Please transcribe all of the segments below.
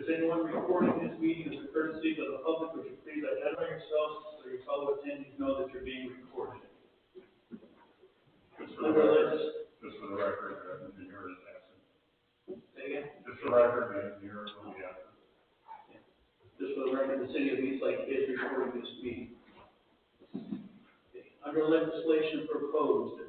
there's anyone recording this meeting as a courtesy to the public, would you please identify yourselves so your fellow attendees know that you're being recorded? Just for the record, the engineer is absent. Say again? Just for the record, the engineer will be absent. Just for the record, the city of East Lake is recording this meeting. Okay. Under legislation proposed,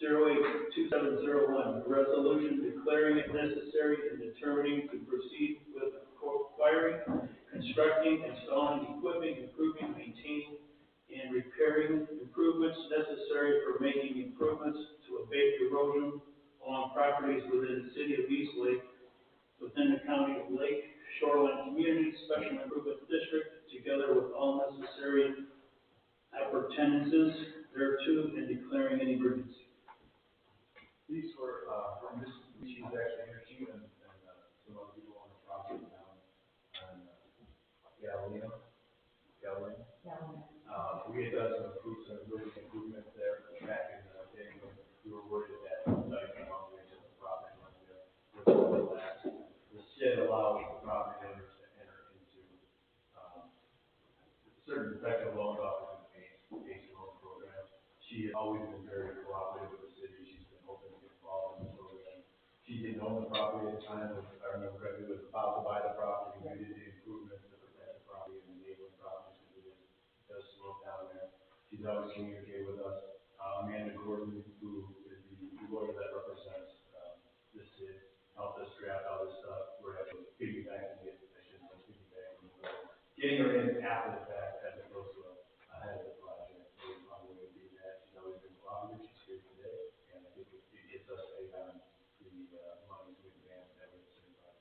082701, a resolution declaring it necessary and determining to proceed with acquiring, constructing, installing, equipping, improving, maintaining, and repairing improvements necessary for making improvements to abate erosion along properties within the city of East Lake, within the county of Lake, Shoreline Community Special Improvement District, together with all necessary appurtenances thereto, and declaring an emergency. These were from this, she's actually here, she and some other people on the property down on Galileo. We had done some improvements there back in the day when we were worried that dike came all the way to the property line there. The shed allows the property owners to enter into certain effective loan officers and PACE loan program. She has always been very cooperative with the city. She's been hoping to get involved in the program. She didn't own the property at the time. If I remember correctly, was about to buy the property. We did the improvements to protect the property and enabling properties because it does slow down there. She's always communicated with us. Amanda Gordon, who is the lawyer that represents this city, helped us draft all this stuff. We're actually piggybacking it. I shouldn't say piggybacking, but getting her in after the fact as opposed to ahead of the project. We're probably going to do that. She's always been cooperative. She's here today, and I think it gets us paid on the monies we advance that we certified.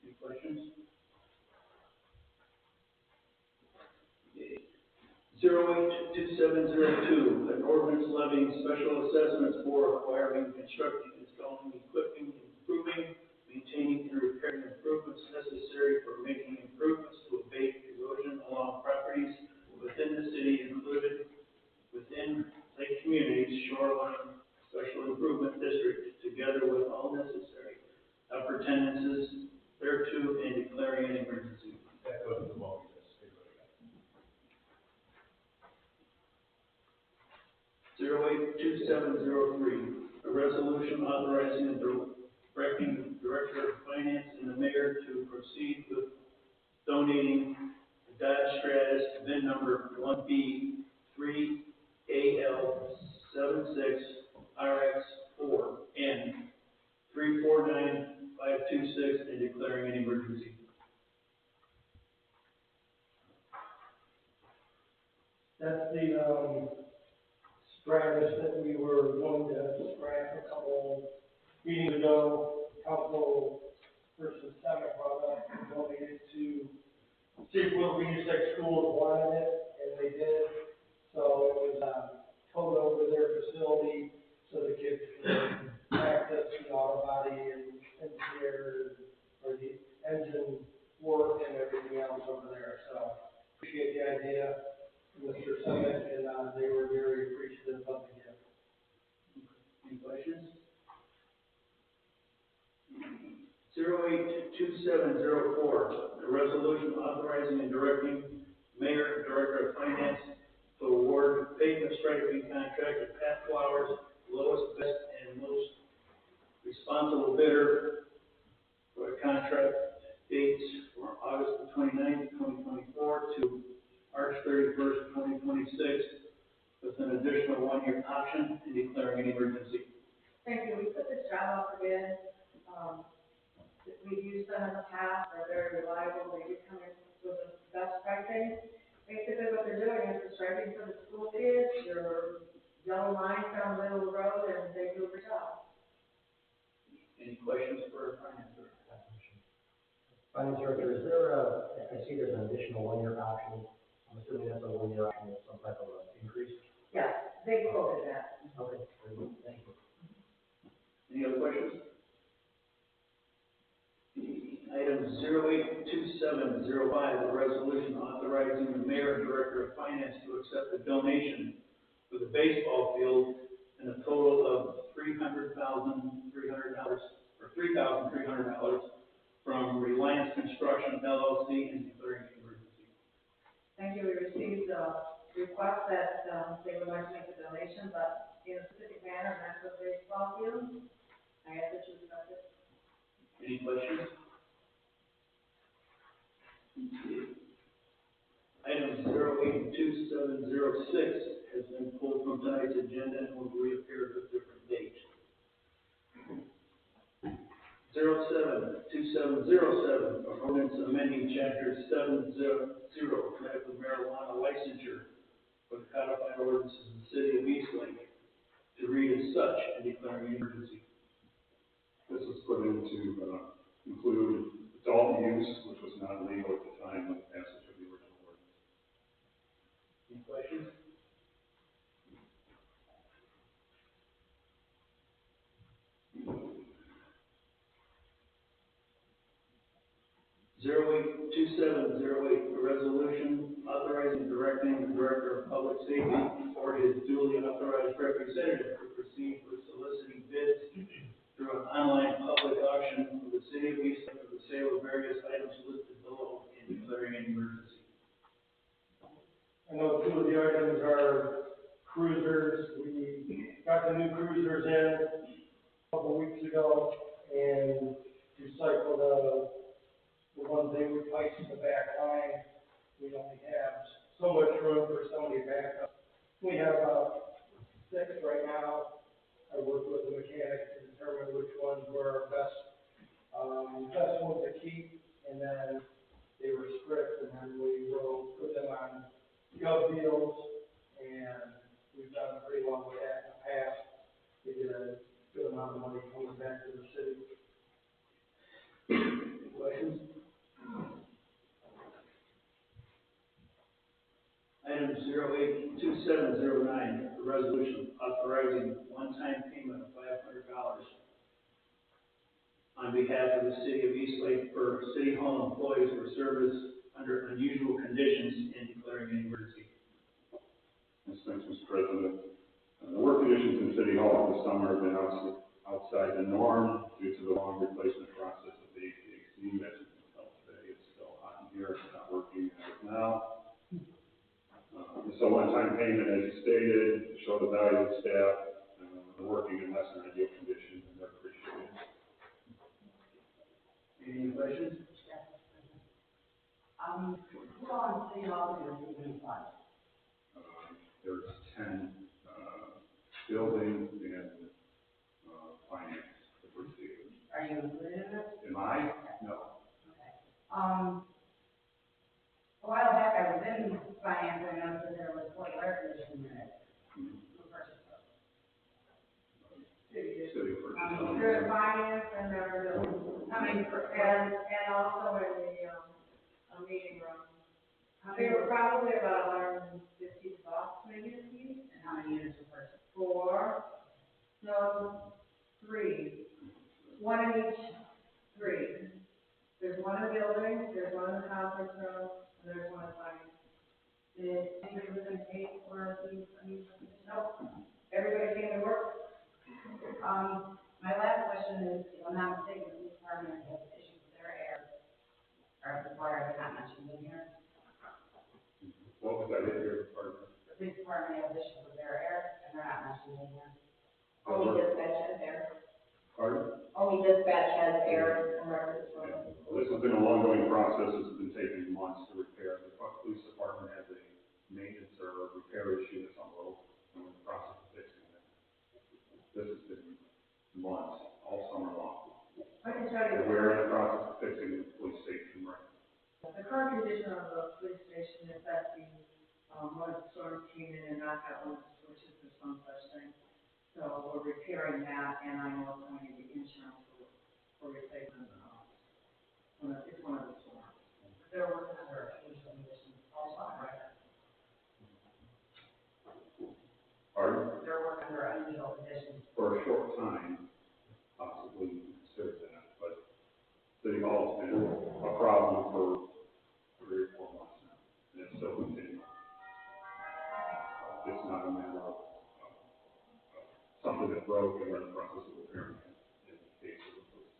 Any questions? 082702, an ordinance levying special assessments for acquiring, constructing, installing, equipping, improving, maintaining, and repairing improvements necessary for making improvements to abate erosion along properties within the city included within Lake Communities Shoreline Special Improvement District, together with all necessary appurtenances thereto, and declaring an emergency. That goes to what we just did. 082703, a resolution authorizing and directing the Director of Finance and the Mayor to proceed with donating the Dodge Stratus VIN number 1B3AL76RX4N 349526, and declaring an emergency. That's the Stratus that we were going to scrap a couple meetings ago. Council person Semek brought up and donated to Sequel East Lake Schools wanted it, and they did. So it was towed over to their facility so the kids can practice the auto body and engineer or the engine work and everything else over there. So appreciate the idea, Mr. Semek, and they were very appreciative of the gift. Any questions? 082704, a resolution authorizing and directing Mayor and Director of Finance to award pavement striping contract to Pat Flowers, lowest, best, and most responsible bidder for a contract dates from August 29th, 2024 to March 31st, 2026, with an additional one-year option, and declaring an emergency. Thank you. We put this job up again. We've used them in the past. They're very reliable. They do come in with the best pricing. Basically, what they're doing is they're striping for the school kids. Your yellow lines down the middle of the road, and they do a good job. Any questions for our finance director? Finance director, is there I see there's an additional one-year option. I'm assuming that's a one-year option with some type of increase? Yes, they quoted that. Okay, very good. Thank you. Any other questions? Item 082705, a resolution authorizing the Mayor and Director of Finance to accept a donation for the baseball field in a total of $300,300 for $3,300 from Reliance Construction LLC and declaring an emergency. Thank you. We received a request that, they would like to make a donation, but in a specific manner, and that's what they call you. I ask that you accept it. Any questions? Item 082706 has been pulled from tonight's agenda and will reappear at a different date. 072707, an ordinance amending chapter 700, medical marijuana licensure for the codified ordinances of the city of Eastlake to read as such and declaring an emergency. This was put in to include adult use, which was not legal at the time of the passage of the original ordinance. Any questions? A resolution authorizing and directing the Director of Public Safety or his duly authorized representative to proceed with soliciting bids through an online public auction for the city of Eastlake for the sale of various items listed below and declaring an emergency. I know two of the items are cruisers. We got the new cruisers in a couple weeks ago and recycled the ones they replaced in the back line. We only have so much room for so many backups. We have about 6 right now. I worked with the mechanic to determine which ones were our best ones to keep, and then they were stripped, and then we will put them on gov deals, and we've done pretty well with that in the past. We get a good amount of money coming back to the city. Questions? Item 082709, a resolution authorizing one-time payment of $500 on behalf of the city of Eastlake for city hall employees for service under unusual conditions and declaring an emergency. Thanks, Mr. President. The work conditions in City Hall this summer have been outside the norm due to the long replacement process of the HVAC. As you can tell today, it's still hot in here, it's not working as of now. So one-time payment, as you stated, to show the value of staff, working in less than ideal conditions, and they're appreciated. Any questions? Who on City Hall is receiving funds? There's 10 buildings and finance that receive. Are you included in this? Am I? No. Okay. A while back, I was in finance, and I noticed that there was 4 air conditioning units. Who purchased those? City There's finance and there's, How many per? and also in the, meeting room. They were probably about 150 bucks maybe a piece. And how many units were purchased? 4, no, 3. 1 in each 3. There's 1 in the building, there's 1 in the conference room, and there's 1 in finance. Did anybody live in state or these? Nope. Everybody came to work. My last question is, if I'm not mistaken, the police department has issues with their air, or before I not mentioned in here. What was that in your department? The police department has issues with their air, and they're not mentioned in here. Only dispatch has air. Pardon? Only dispatch has air and records. Well, this has been an ongoing process. This has been taking months to repair. The police department has a maintenance or a repair issue that's on low. We're in the process of fixing it. This has been months, all summer long. I can tell you. We're in the process of fixing the police station right now. The current condition of the police station is that one of the storms came in and knocked out one of the switches or some such thing. So we're repairing that, and I know it's going to be insurance for replacement. It's one of the storms. They're working under unusual conditions also, right? Pardon? They're working under unusual conditions. For a short time, possibly consider that, but City Hall's been a problem for 3 or 4 months now, and it's still continuing. It's not a matter of something that broke and we're in the process of repairing it in the case of the police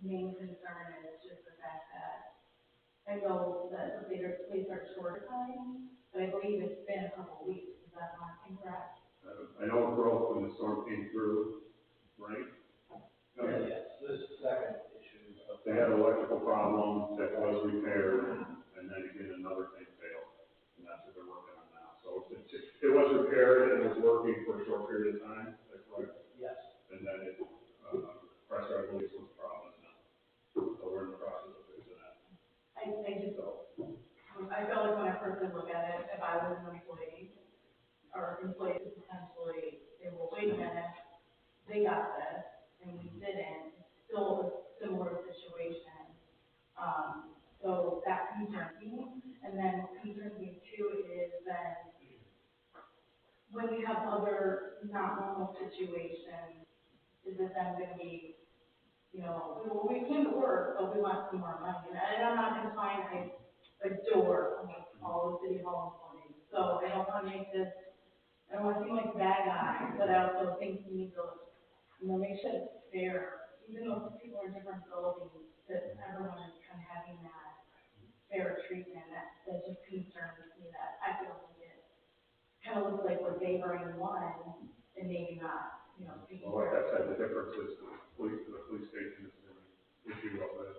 main concern is just the fact that I know that the bigger police are short time, but I believe it's been a couple of weeks. Is that not incorrect? I know it broke when the storm came through, right? Yes, this second issue. They had an electrical problem that was repaired, and then again, another thing failed, and that's what they're working on now. So it was repaired and it was working for a short period of time, is that correct? Yes. And then it, pressure, I believe, was a problem now. So we're in the process of fixing that. I feel like when I personally look at it, if I was an employee, or employees could potentially say, well, wait a minute, they got this, and we didn't, it's still a similar situation. So that concerns me, and then what concerns me too is that when we have other not normal situations, is it then gonna be, you know, we came to work, but we want some more money, and I'm not gonna find, I adore almost all the city hall employees, so I don't wanna make this, I don't wanna seem like a bad guy, but I also think we need to, you know, make sure it's fair, even though people are in different buildings, that everyone is kind of having that fair treatment, that just concerns me, that I feel like it kind of looks like we're favoring one and maybe not, you know, taking Well, like care I of. said, the difference is the police station is an issue of the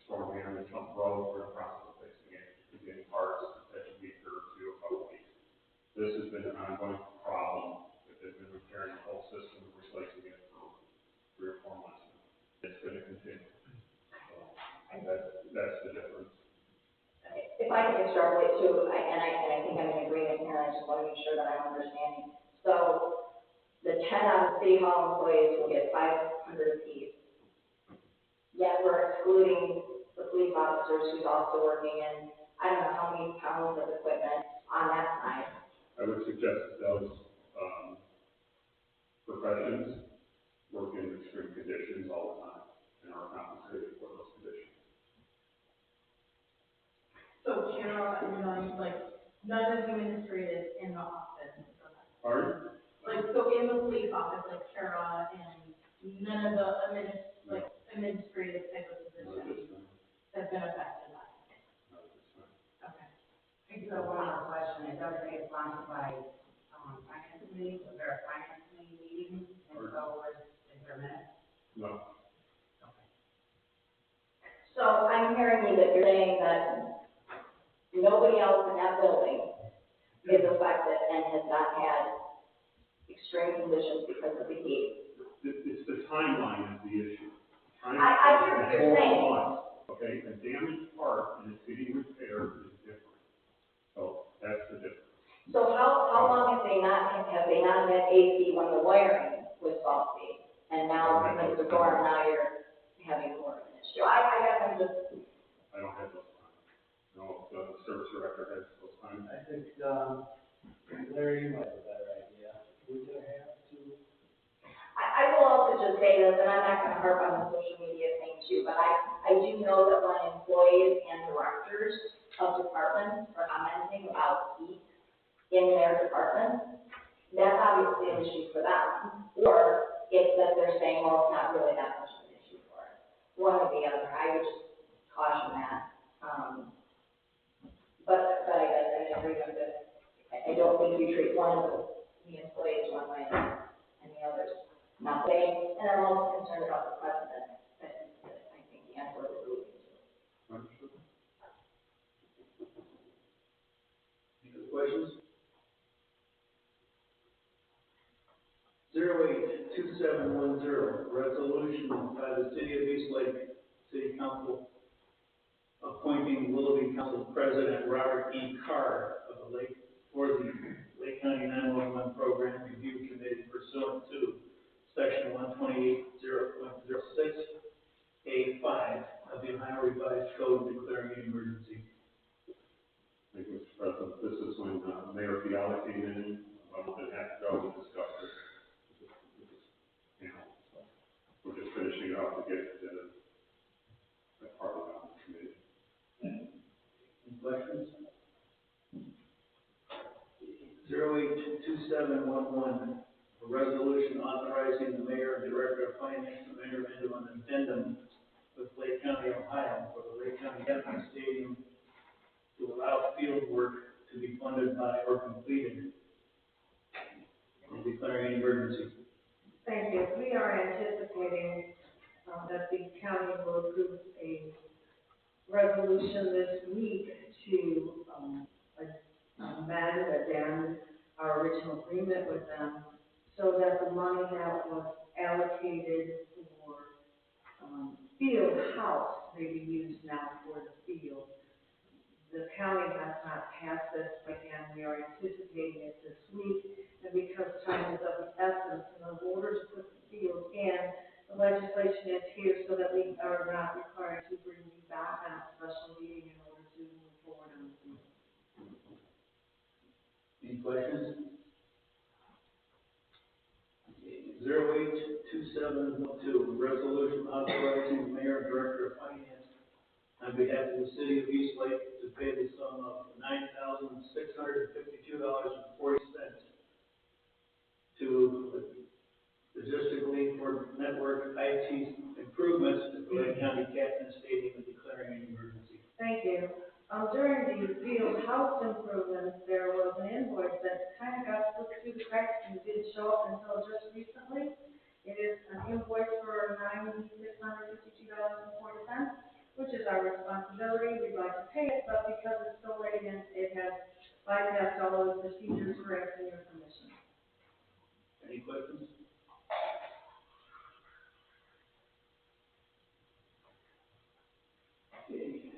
storm damage on the road, we're in the process of fixing it, and getting parts that should be here to a couple of weeks. This has been an ongoing problem, that they've been repairing the whole system, replacing it for 3 or 4 months now. It's gonna continue. So, that's the difference. If I can extrapolate too, and I think I'm in agreement here, I just want to make sure that I'm understanding. So, the 10 out of City Hall employees will get 500 apiece. Yet we're excluding the police officers who's also working in, I don't know how many pounds of equipment on that side. I would suggest that those, professions work in extreme conditions all the time and are compensated for those conditions. So Kara, you know, like, none of the administrators in the office. Pardon? Like, so in the police office, like Kara and none of the administrative type of positions have been affected by it. Okay. I do have one more question. It does say it's sponsored by, finance committee. Was there a finance committee meeting? And so is there minutes? No. So I'm hearing you that you're saying that nobody else in that building is affected and has not had extreme conditions because of the heat. It's the timeline is the issue. I hear what you're saying. Okay, a damaged part and it's getting repaired is different. So that's the difference. So how long have they not had AC when the wiring was faulty? And now because of the storm, now you're having more of an issue. I guess I'm just. I don't have those times. No, the service director has those times. I think, Larry, you might have a better idea. We're gonna have to. I will also just say this, and I'm not gonna harp on the social media thing too, but I do know that when employees and directors of departments are commenting about heat in their department, that's obviously an issue for them. Or it's that they're saying, well, it's not really that much of an issue for us. One or the other, I would just caution that. But I guess I agree with it. I don't think you treat one of the employees one way and the others not saying, and I'm also concerned about the precedent that I think the answer is alluding to. Understood. Any other questions? 082710, resolution by the City of East Lake City Council appointing Willoughby Council President Robert E. Carr of the Lake Lake County 911 Program Review Committee pursuant to Section 128.06A5 of the Ohio Revised Code declaring an emergency. Thank you, Mr. President. This is when Mayor Fiala came in, about a month and a half ago, to discuss this. So we're just finishing it up to get that part of the committee. Any questions? 082711, a resolution authorizing the mayor and director of finance to enter into an addendum with Lake County, Ohio, for the Lake County Athletic Stadium to allow field work to be funded by or completed, and declaring an emergency. Thank you. We are anticipating that the county will approve a resolution this week to addend our original agreement with them so that the money that was allocated for field house may be used now for the field. The county has not passed this, but again, we are anticipating it this week. And because time is of the essence, in order to put the field in, the legislation is here so that we are not required to bring you back on a special meeting in order to move forward on the field. Any questions? 082702, resolution authorizing the mayor and director of finance on behalf of the city of East Lake to pay the sum of $9,652.40 to logistically for network IT improvements at the Lake County Captain Stadium and declaring an emergency. Thank you. During the field house improvements, there was an invoice that kind of got slipped through the cracks and didn't show up until just recently. It is an invoice for $9,652.40, which is our responsibility. We'd like to pay it, but because it's so late and it has bypassed all of the procedures, we're asking your permission. Any questions? Okay.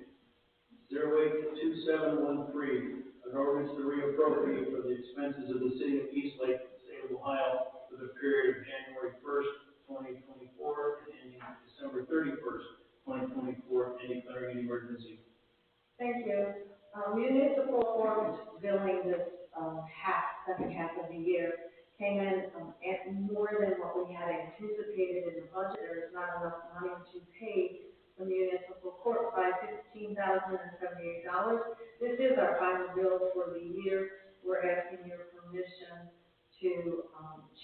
082713, an ordinance to reappropriate for the expenses of the city of East Lake, state of Ohio, for the period of January 1st, 2024, and ending December 31st, 2024, and declaring an emergency. Thank you. Municipal court billing this second half of the year came in at more than what we had anticipated in the budget. There is not enough money to pay the municipal court by $15,078. This is our final bill for the year. We're asking your permission to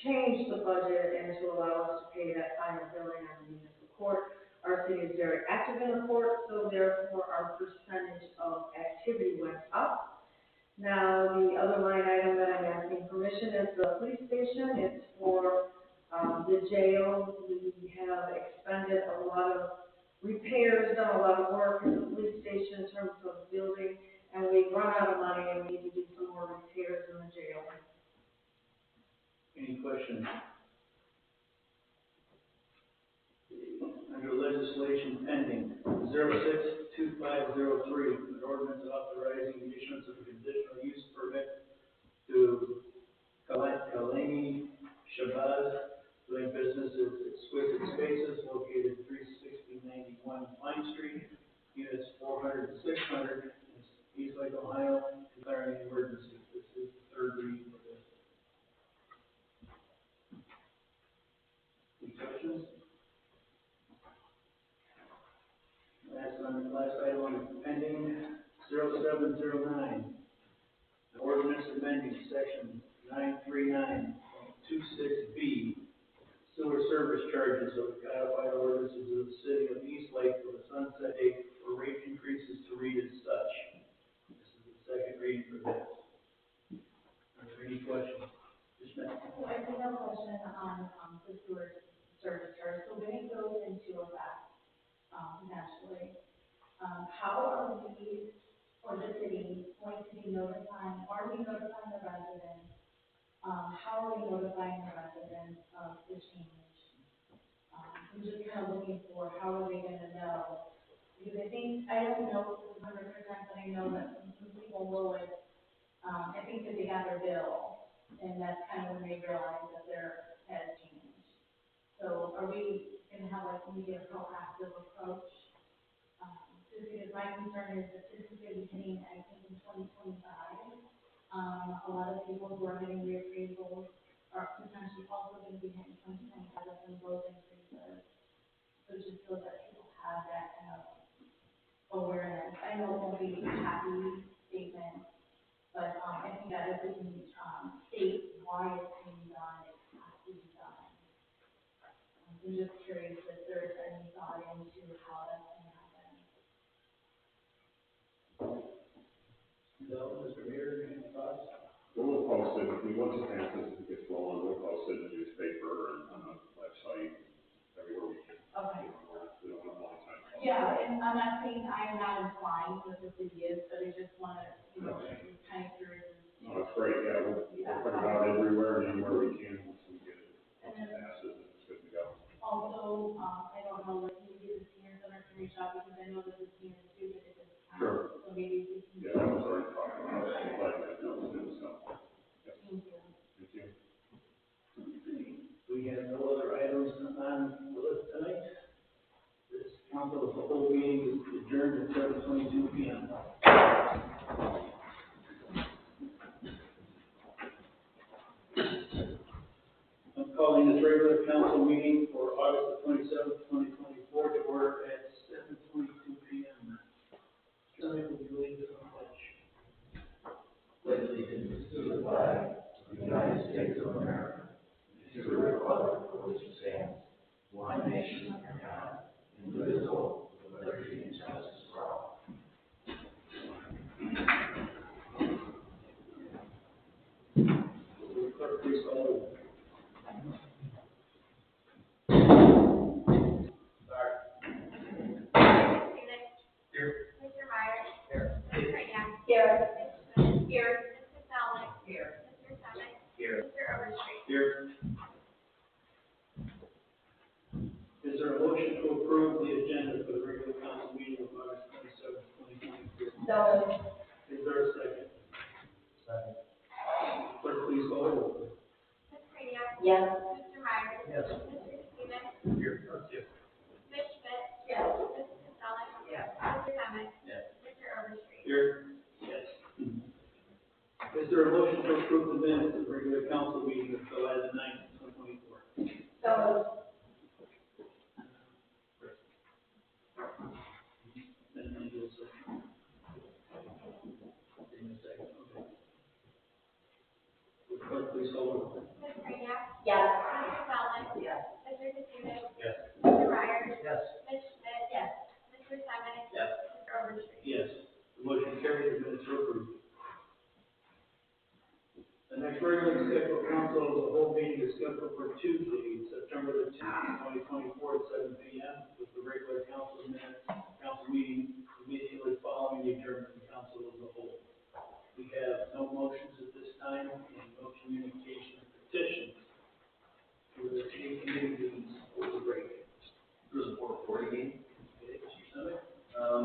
change the budget and to allow us to pay that final billing on the municipal court. Our city is very active in the court, so therefore our percentage of activity went up. Now, the other line item that I'm asking permission is the police station. It's for the jail. We have expended a lot of repairs, done a lot of work in the police station in terms of building, and we've run out of money and we need to do some more repairs in the jail. Any questions? Under legislation pending, 062503, an ordinance authorizing the issuance of a conditional use permit to Kalani Shabazz, doing business as Exquisite Spaces, located at 36091 Pine Street, units 400 and 600, East Lake, Ohio, declaring an emergency. This is the third reading for this. Any questions? Last item on pending, 0709, the ordinance amending section 939.26B, sewer service charges of the codified ordinances of the city of East Lake for the sunset date for rate increases to read as such. This is the second reading for this. Are there any questions? Just now. So I do have a question on the sewer service charge. So when it goes into effect, nationally, how are we, or the city, going to be notifying, are we notifying the residents? How are we notifying the residents of the change? I'm just kind of looking for how are they going to know? Because I don't know 100%, but I know that some people will, I think that they got their bill, and that's kind of when they realize that there has changed. So are we going to have like maybe a proactive approach? Just because my concern is that this is going to be hitting, I think, in 2025. A lot of people who are getting reappraisals are potentially also going to be hitting 2025 with some of those increases. So just so that people have that kind of awareness. I know it won't be a happy statement, but I think that if we can state why it's being done, it has to be done. I'm just curious if there's any thought into how No, Mr. Mayor, any thoughts? We'll post it, once it passes, it gets rolling, we'll post it in the newspaper and on the website, everywhere we can. Okay. We don't have a long time. Yeah, and I'm not saying I'm not implying that the city is, but I just want to, kind of curious. No, it's great, yeah, we'll put it out everywhere and anywhere we can, once we get it, once it passes, it's good to go. Also, I don't know, like, maybe the senior center can reach out, because I know that the senior student is. Sure. So maybe we can. Yeah, I was already talking about it, but I know too, so. Yes. Thank you. Thank you. We have no other items on the list tonight. This council, the whole meeting is adjourned at 7:22 p.m. I'm calling this regular council meeting for August the 27th, 2024 to order at 7:22 p.m. Somebody will be leading the pledge. Pledge allegiance to the flag of the United States of America, to the republic for which it stands, one nation under God, indivisible, with liberty and justice for all. Clerk, please call the roll. Here. Mr. Myers? Here. Ms. Kreniak? Here. Ms. Schmidt? Here. Ms. Castellic? Here. Mr. Semick? Here. Mr. Overstreet? Here. Is there a motion to approve the agenda for the regular council meeting of August 27th, 2024? So. Is there a second? Second. Clerk, please call the roll. Ms. Kreniak? Yes. Mr. Myers? Yes. Mr. Semick? Here. Yes. Ms. Schmidt? Yes. Ms. Castellic? Yes. Mr. Semick? Yes. Mr. Overstreet? Here. Yes. Is there a motion to approve the minutes of the regular council meeting of July the 9th, 2024? So. Then I do a second. In a second, okay. Clerk, please call the roll. Ms. Kreniak? Yes. Ms. Castellic? Yes. Mr. Katsounis? Yes. Mr. Myers? Yes. Ms. Schmidt? Yes. Mr. Semick? Yes. Mr. Overstreet? Yes. The motion carries, the minutes are approved. The next regularly scheduled council of the whole meeting is scheduled for Tuesday, September the 10th, 2024 at 7 p.m. with the regular council meeting immediately following the adjournment of the council as a whole. We have no motions at this time and no communication petitions. Were there any committee meetings over the break? There was a Port Authority meeting. Okay, Mr. Summit?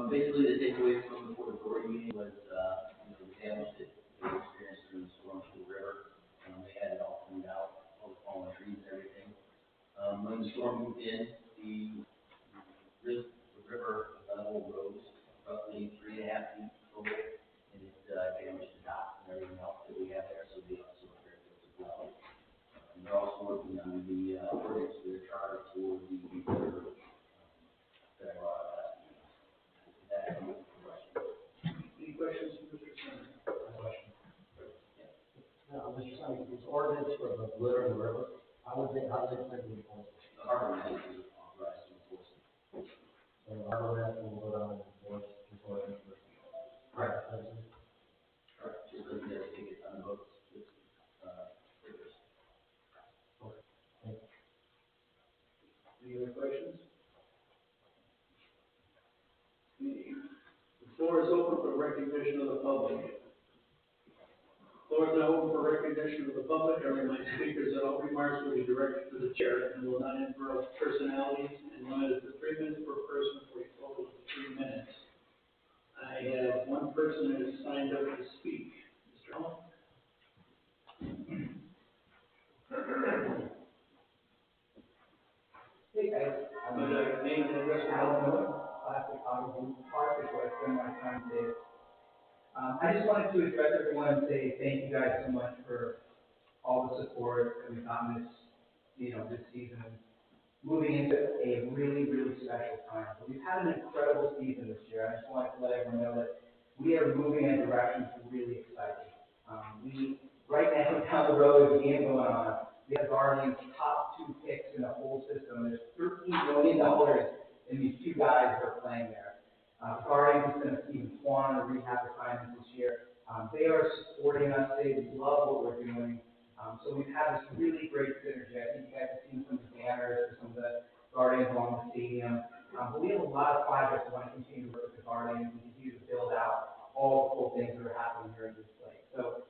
Basically, the takeaway from the Port Authority meeting was, the damage that they experienced through the storm to the river. They had it all cleaned out, all the fallen trees and everything. When the storm moved in, the river level rose roughly 3.5 feet total, and it damaged the docks and everything else that we have there, so they also repaired those as well. They're also working on the ordinance for the charter for the river that I brought up last week. That's the question. Any questions from Mr. Summit? Mr. Simon, this ordinance for the litter in the river, how does it fit in the enforcement? The harbor master is authorized to enforce it. So the harbor master will go down and enforce this ordinance for private citizens? Correct. Just like the tickets on the boats with, stickers. Any other questions? The floor is open for recognition of the public. The floor is now open for recognition of the public. I remind speakers that all remarks will be directed to the chair and will not interrupt personalities and limited to 3 minutes per person for a total of 3 minutes. I have one person that has signed up to speak. Mr. Hall? Hey guys, Name and address. Alan Miller, Classic Auto Group Park, is where I spend my time today. I just wanted to address everyone and say thank you guys so much for all the support that we've gotten this season, moving into a really, really special time. But we've had an incredible season this year. I just wanted to let everyone know that we are moving in a direction that's really exciting. Right now, down the road, there's a game going on. We have Guardians' top 2 picks in the whole system. There's $13 million in these 2 guys that are playing there. Guardians is going to see Swan a rehab assignment this year. They are supporting us, they love what we're doing. So we've had this really great synergy. I think you guys have seen some of the banners, some of the Guardians along the stadium. But we have a lot of projects we want to continue to work with the Guardians and continue to build out all the cool things that are happening here in this place. So,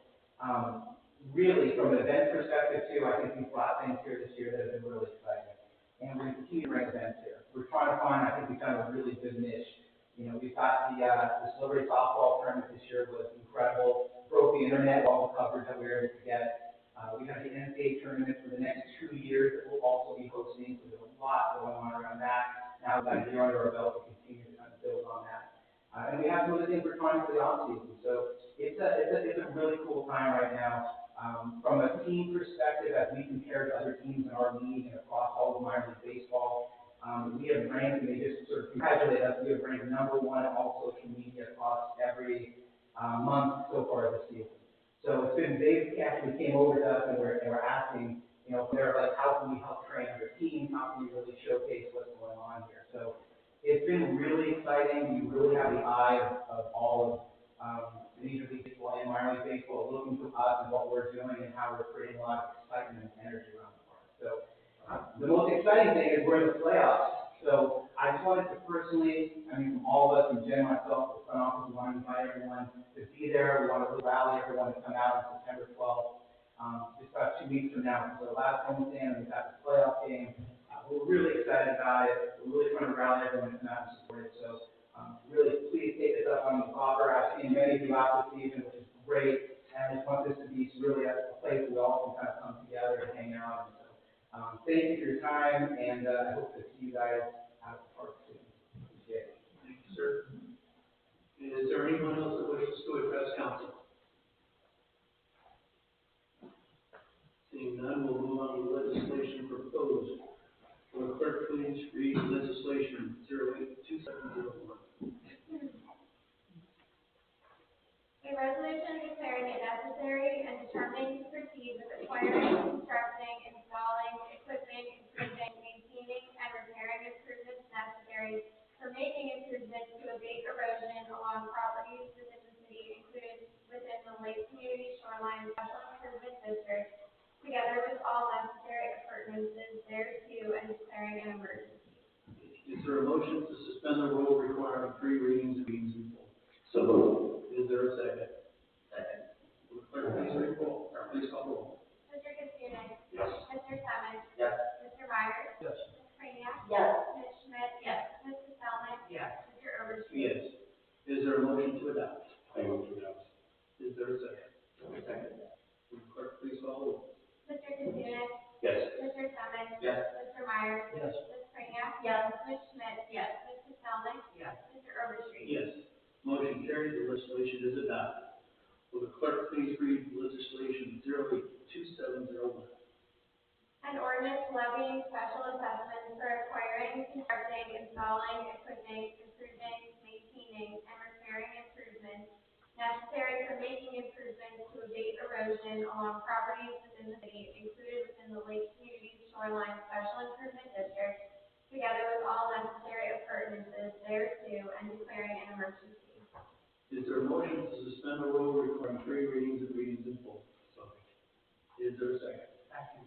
really, from an event perspective too, I think we've brought things here this year that have been really exciting. And we're going to continue to bring events here. We're trying to find, I think we've done a really good niche. You know, we've got the celebrity softball tournament this year was incredible, broke the internet, all the coverage that we were able to get. We have the NCAA tournament for the next 2 years that we'll also be hosting, so there's a lot going on around that. Now we've got a year under our belt to continue to kind of build on that. And we have some other things we're trying for the off-season. So it's a really cool time right now. From a team perspective, as we compare to other teams in our league and across all of minor league baseball, we have ranked, and they just sort of congratulate us, we have ranked #1 in all social media across every month so far this season. So it's been, they actually came over to us and we're asking, you know, they're like, how can we help train your team? How can we really showcase what's going on here? So it's been really exciting. You really have the eye of all of Major League Baseball and minor league baseball looking to us and what we're doing and how we're creating a lot of excitement and energy around the park. So the most exciting thing is we're in the playoffs. So I just wanted to personally, from all of us, and Jen, myself, the front office, we want to invite everyone to be there. We want to rally everyone to come out on September 12th. Just about 2 weeks from now. So the last home stand, we've got the playoff game. We're really excited about it. We're really trying to rally everyone to come out and support it. So really, please take this up on the offer. I've seen many of you out this season, which is great. And I just want this to be really a place where we all can kind of come together and hang out. And so, thank you for your time, and I hope to see you guys out at the park soon. Appreciate it. Thank you, sir. Is there anyone else that wishes to address council? Seeing none, we'll move on to legislation proposed. Will the clerk please read legislation 082701? A resolution declaring it necessary and determining to proceed with acquiring, constructing, installing, equipping, improving, maintaining, and repairing improvements necessary for making improvements to abate erosion along properties within the city included within the Lake Community Shoreline Special Improvement District, together with all necessary appurtenances thereto, and declaring an emergency. Is there a motion to suspend the rule requiring 3 readings and readings in full? So moved. Is there a second? Second. Will the clerk please call roll? Mr. Katsounis? Yes. Mr. Semmens? Yes. Mr. Myers? Yes. Ms. Craniac? Yes. Ms. Schmidt? Yes. Ms. Castelli? Yes. Mr. Overstreet? Yes. Is there a motion to adopt? I move to adopt. Is there a second? Second. Will the clerk please call roll? Mr. Katsounis? Yes. Mr. Semmens? Yes. Mr. Myers? Yes. Ms. Craniac? Yes. Ms. Schmidt? Yes. Ms. Castelli? Yes. Mr. Overstreet? Yes. Motion carried. The legislation is adopted. Will the clerk please read legislation 082701? An ordinance levying special assessments for acquiring, constructing, installing, equipping, improving, maintaining, and repairing improvements necessary for making improvements to abate erosion along properties within the city included within the Lake Community Shoreline Special Improvement District, together with all necessary appurtenances thereto, and declaring an emergency. Is there a motion to suspend the rule requiring 3 readings and readings in full? So is there a second? Second.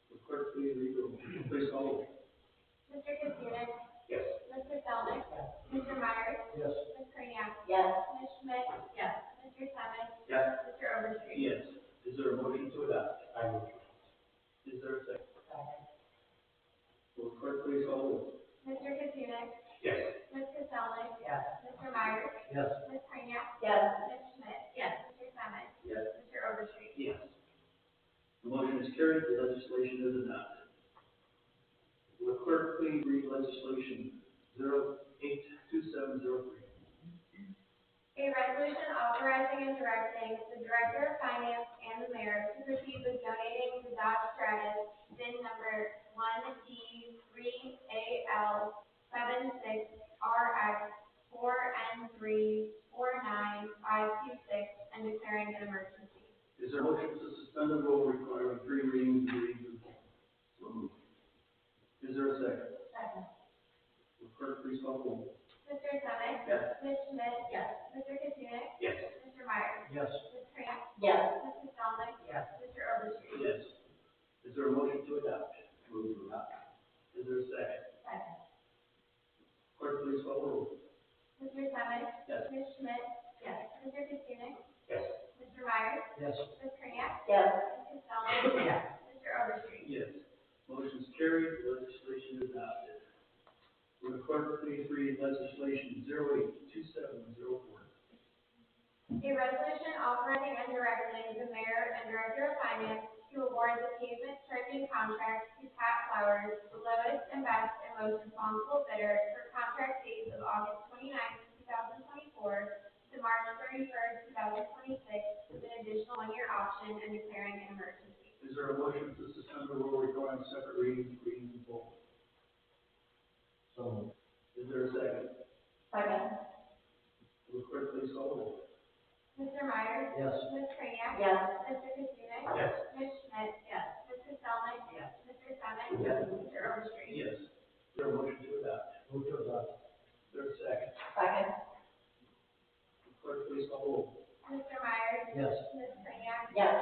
Will the clerk please read the roll? Please call roll. Mr. Katsounis? Yes. Ms. Castelli? Mr. Myers? Yes. Ms. Craniac? Yes. Ms. Schmidt? Yes. Mr. Semmens? Yes. Mr. Overstreet? Yes. Is there a motion to adopt? I move to adopt. Is there a second? Second. Will the clerk please call roll? Mr. Katsounis? Yes. Ms. Castelli? Yes. Mr. Myers? Yes. Ms. Craniac? Yes. Ms. Schmidt? Yes. Mr. Semmens? Yes. Mr. Overstreet? Yes. The motion is carried. The legislation is adopted. Will the clerk please read legislation 082703? A resolution authorizing and directing the Director of Finance and the Mayor to proceed with donating the Dodge Stratus VIN number 1D3AL76RX4N349526 and declaring an emergency. Is there a motion to suspend the rule requiring 3 readings and readings in full? So moved. Is there a second? Second. Will the clerk please call roll? Mr. Semmens? Yes. Ms. Schmidt? Yes. Mr. Katsounis? Yes. Mr. Myers? Yes. Yes. Mrs. Dominic? Yes. Mr. Overstreet? Yes. Is there a motion to adopt? Move to adopt. Is there a second? Second. Clerk, please call the roll. Mr. Semick? Yes. Ms. Schmidt? Yes. Mr. Katsounik? Yes. Mr. Myers? Yes. Ms. Kreniak? Yes. Mrs. Dominic? Yes. Mr. Overstreet? Yes. Motion's carried, legislation is adopted. Will the clerk please read legislation 082704? A resolution authorizing and directing the mayor and director of finance to award the pavement striping contract to Pat Flowers, the lowest and best and most responsible bidder for contract dates of August 29th, 2024 to March 31st, 2026, with an additional one-year option and declaring an emergency. Is there a motion to suspend the rule requiring separate readings in full? So moved. Is there a second? Second. Will the clerk please call the roll? Mr. Myers? Yes. Ms. Kreniak? Yes. Mr. Katsounik? Yes. Ms. Schmidt? Yes. Mrs. Dominic? Yes. Mr. Semick? Yes. Mr. Overstreet? Yes. Is there a motion to adopt? Move to adopt. Is there a second? Second. Will the clerk please call the roll? Mr. Myers? Yes. Ms. Kreniak? Yes.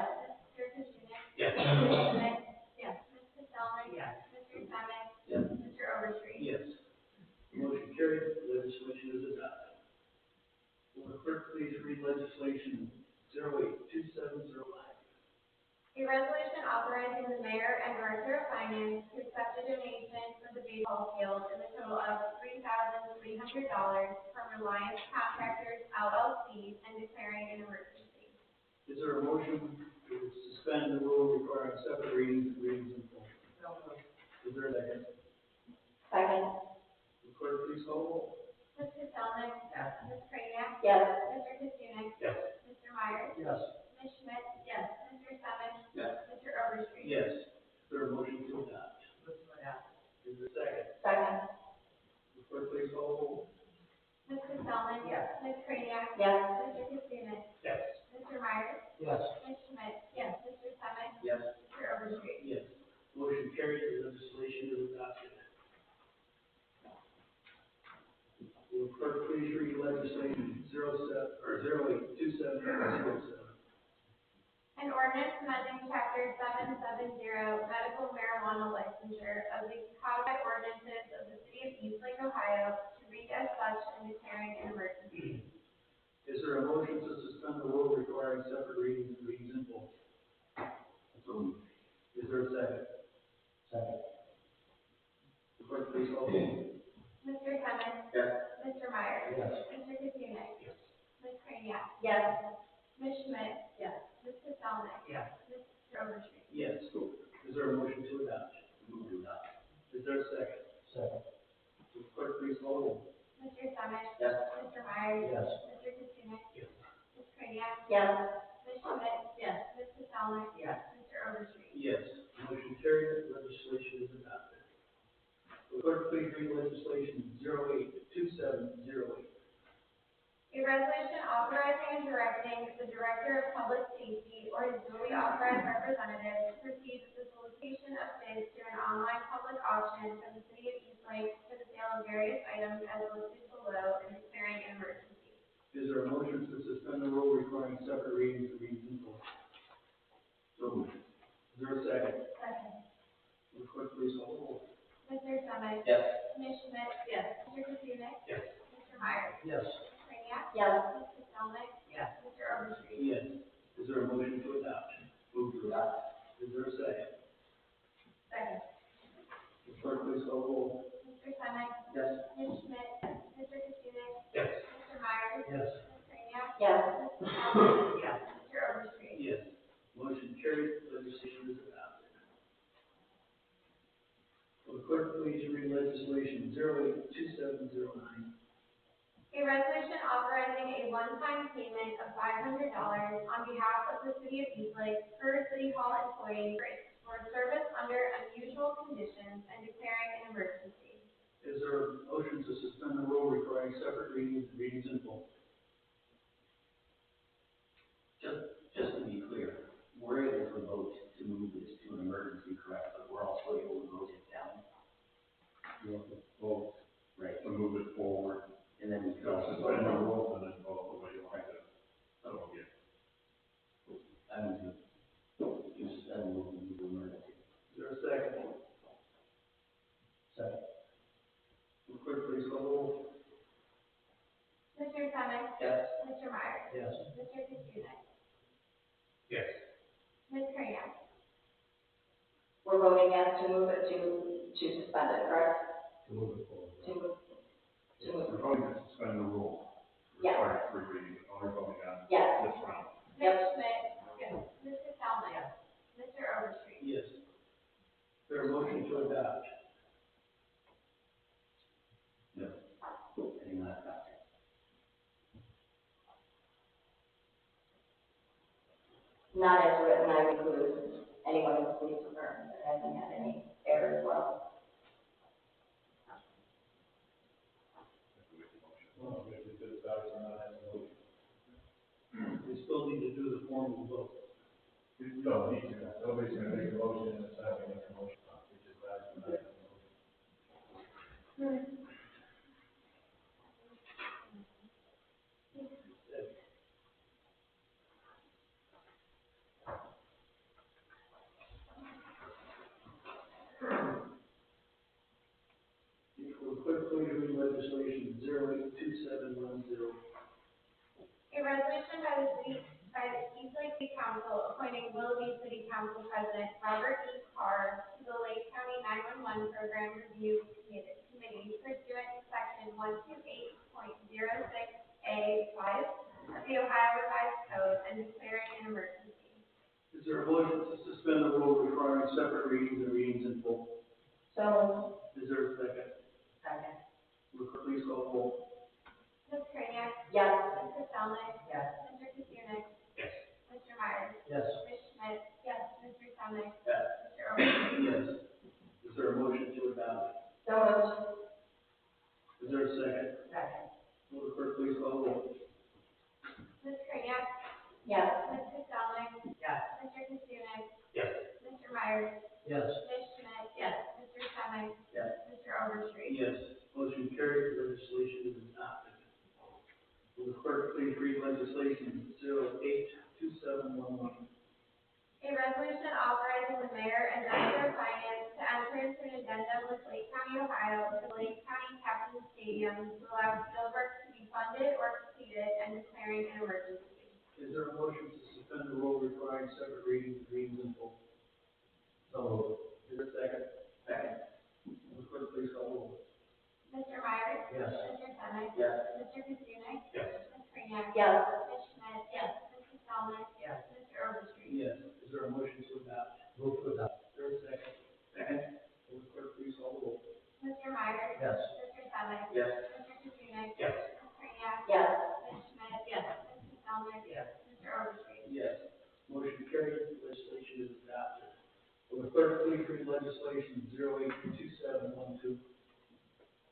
Mr. Katsounik? Yes. Ms. Schmidt? Yes. Mrs. Dominic? Yes. Mr. Semick? Yes. Mr. Overstreet? Yes. Motion carried, legislation is adopted. Will the clerk please read legislation 082705? A resolution authorizing the mayor and director of finance to accept a donation for the baseball field in the total of $3,300 from Reliance Contractors LLC and declaring an emergency. Is there a motion to suspend the rule requiring separate readings in full? So moved. Is there a second? Second. Will the clerk please call the roll? Mrs. Dominic? Yes. Ms. Kreniak? Yes. Mr. Katsounik? Yes. Mr. Myers? Yes. Ms. Schmidt? Yes. Mr. Semick? Yes. Mr. Overstreet? Yes. Is there a motion to adopt? Move to adopt. Is there a second? Second. Will the clerk please call the roll? Mrs. Dominic? Yes. Ms. Kreniak? Yes. Mr. Katsounik? Yes. Mr. Myers? Yes. Ms. Schmidt? Yes. Mr. Semick? Yes. Mr. Overstreet? Yes. Motion carried, the legislation is adopted. Will the clerk please read legislation 082707? An ordinance amending chapter 770, medical marijuana licensure of the codified ordinances of the city of Eastlake, Ohio, to read as such and declaring an emergency. Is there a motion to suspend the rule requiring separate readings in full? So moved. Is there a second? Second. The clerk please call the roll. Mr. Semick? Yes. Mr. Myers? Yes. Mr. Katsounik? Yes. Ms. Kreniak? Yes. Ms. Schmidt? Yes. Mrs. Dominic? Yes. Mr. Overstreet? Yes. Is there a motion to adopt? Move to adopt. Is there a second? Second. Will the clerk please call the roll. Mr. Semick? Yes. Mr. Myers? Yes. Mr. Katsounik? Yes. Ms. Kreniak? Yes. Ms. Schmidt? Yes. Mrs. Dominic? Yes. Mr. Overstreet? Yes. Motion carried, legislation is adopted. Will the clerk please read legislation 082708? A resolution authorizing and directing the Director of Public Safety or his duly authorized representative to proceed with the solicitation of bids through an online public auction for the city of Eastlake for the sale of various items as listed below and declaring an emergency. Is there a motion to suspend the rule requiring separate readings in full? So moved. Is there a second? Second. Will the clerk please call the roll? Mr. Semick? Yes. Ms. Schmidt? Yes. Mr. Katsounik? Yes. Mr. Myers? Yes. Ms. Kreniak? Yes. Mrs. Dominic? Yes. Mr. Overstreet? Yes. Is there a motion to adopt? Move to adopt. Is there a second? Second. Will the clerk please call the roll? Mr. Semick? Yes. Ms. Schmidt? Mr. Katsounik? Yes. Mr. Myers? Yes. Ms. Kreniak? Yes. Mrs. Dominic? Yes. Mr. Overstreet? Yes. Motion carried, legislation is adopted. Will the clerk please read legislation 082709? A resolution authorizing a one-time payment of $500 on behalf of the city of Eastlake per City Hall employee for service under unusual conditions and declaring an emergency. Is there a motion to suspend the rule requiring separate readings in full? Just to be clear, we're able to vote to move this to an emergency, correct? But we're also able to vote it down. You want to vote Right. to move it forward, And then we so suspend the rules and then vote the way you want to. So, yeah. I'm just, I'm moving to emergency. Is there a second? Second. Will clerk please call the roll? Mr. Sonic? Yes. Mr. Myers? Yes. Mr. Katsounis? Yes. Ms. Kraniak? We're voting yes to move it to suspend it, correct? To move it forward. To move. We're going to suspend the rule. Yes. Require three readings, all we're voting on Yes. this round. Ms. Schmidt? Yes. Mr. Salmon? Mr. Overstreet? Yes. Is there a motion to adopt? No. I do not adopt it. Not as written, I would include anyone in the police department that hasn't had any error as well. We still need to do the formal vote. You don't need to, nobody's gonna make a motion and it's not gonna make a motion, we just ask them to make a motion. Will clerk please read legislation 082710? A resolution by the East Lake City Council appointing Willoughby City Council President Robert E. Carr to the Lake County 911 Program Review Committee pursuant to section 128.06A5 of the Ohio Revised Code and declaring an emergency. Is there a motion to suspend the rule requiring separate readings and readings in full? So, Is there a second? Second. Will clerk please call the roll? Ms. Kraniak? yes. Mr. Salmon? Yes. Mr. Katsounis? Yes. Mr. Myers? Yes. Ms. Schmidt? Yes. Mr. Sonic? Yes. Mr. Overstreet? Yes. Is there a motion to adopt? So moved. Is there a second? Second. Will the clerk please call the roll? Ms. Kraniak? Yes. Mr. Sonic? Yes. Mr. Katsounis? Yes. Mr. Myers? Yes. Ms. Schmidt? Yes. Mr. Sonic? Yes. Mr. Overstreet? Yes. Motion carried, legislation is adopted. Will the clerk please read legislation 082711? A resolution authorizing the mayor and director of finance to enter into an addendum with Lake County, Ohio, to the Lake County Captain Stadium to allow field work to be funded or completed and declaring an emergency. Is there a motion to suspend the rule requiring separate readings and readings in full? So moved. Is there a second? Second. Will the clerk please call the roll? Mr. Myers? Yes. Mr. Sonic? Yes. Mr. Katsounis? Yes. Ms. Kraniak? Yes. Ms. Schmidt? Yes. Mr. Salmon? Yes. Mr. Overstreet? Yes. Is there a motion to adopt? Move to adopt. Is there a second? Second. Will the clerk please call the roll? Mr. Myers? Yes. Mr. Sonic? Yes. Mr. Katsounis? Yes. Ms. Kraniak? Yes. Ms. Schmidt? Yes. Mr. Salmon? Yes. Mr. Overstreet? Yes. Motion carried, legislation is adopted. Will the clerk please read legislation 082712?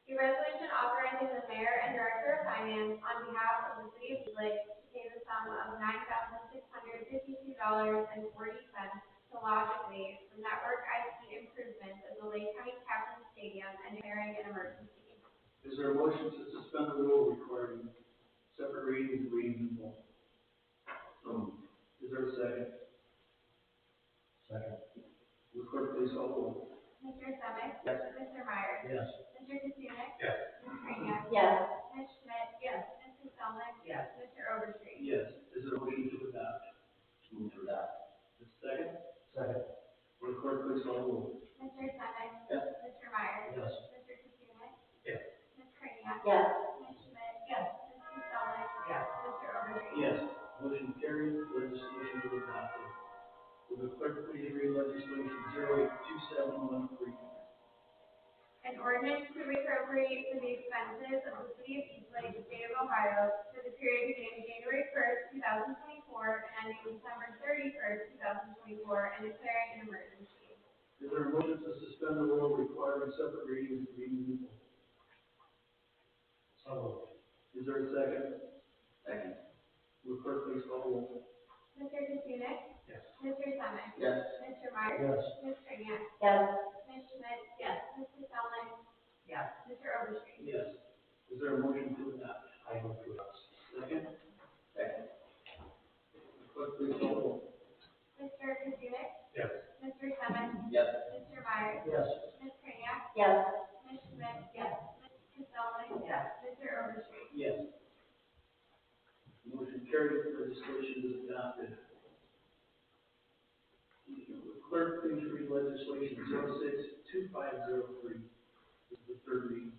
A resolution authorizing the mayor and director of finance on behalf of the city of East Lake to pay the sum of $9,652.40 to Logically for network IT improvements of the Lake County Captain Stadium and declaring an emergency. Is there a motion to suspend the rule requiring separate readings and readings in full? Is there a second? Second. Will the clerk please call the roll? Mr. Semick? Yes. Mr. Myers? Yes. Mr. Katsounis? Yes. Ms. Kraniak? Yes. Ms. Schmidt? Yes. Mr. Semick? Yes. Mr. Overstreet? Yes. Is there a motion to adopt? Move to adopt. Is there a second? Second. Will the clerk please call the roll? Mr. Semick? Yes. Mr. Myers? Yes. Mr. Katsounis? Yes. Ms. Kraniak? Yes. Ms. Schmidt? Yes. Mr. Semick? Yes. Mr. Overstreet? Yes. Motion carried, legislation is adopted. Will the clerk please read legislation 082713? An ordinance to appropriate for the expenses of the city of East Lake, state of Ohio, for the period beginning January 1st, 2024, and ending December 31st, 2024, and declaring an emergency. Is there a motion to suspend the rule requiring separate readings and readings in full? So moved. Is there a second? Second. Will the clerk please call the roll? Mr. Katsounis? Yes. Mr. Semick? Yes. Mr. Myers? Yes. Ms. Kraniak? Yes. Ms. Schmidt? Yes. Mr. Semick? Yes. Mr. Overstreet? Yes. Is there a motion to adopt? I move to adopt. Second? Second. Clerk, please call the roll. Mr. Kazook? Yes. Mr. Semmett? Yes. Mr. Myers? Yes. Ms. Craniac? Yes. Ms. Schmidt? Yes. Ms. Castelli? Yes. Mr. Overstreet? Yes. Motion carried, legislation is adopted. Clerk, please read legislation 06-2503. This is the third reading.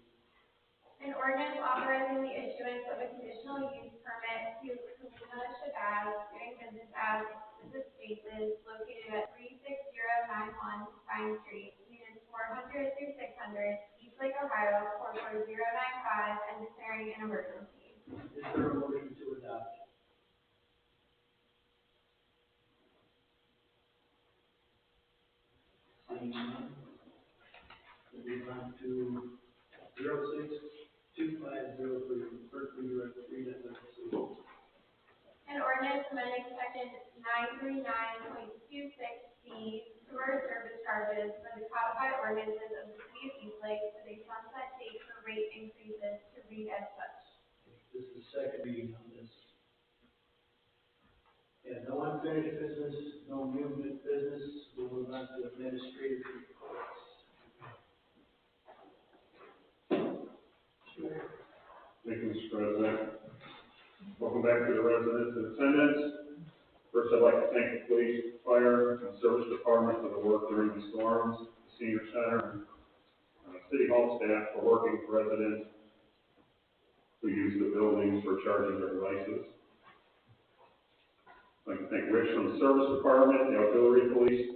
An ordinance authorizing the issuance of a conditional use permit to Kalina Shabazz, doing business as Exquisite Spaces, located at 36091 Vine Street, units 400 through 600, Eastlake, Ohio, 44095, and declaring an emergency. Is there a motion to adopt? Seeing none, we'll move on to 06-2503. Clerk, will you read that legislation? An ordinance amending section 939.26C, sewer service charges for the codified ordinances of the city of Eastlake with a sunset date for rate increases to read as such. This is the second reading on this. Yeah, no unfinished business, no new business, we'll move on to administrative reports. Thank you, Mr. President. Welcome back to the residents in attendance. First, I'd like to thank the police, fire, and service department for the work during the storms, the senior center, and city hall staff for working with residents who use the buildings for charging their devices. I'd like to thank Rich from the service department, the auxiliary police,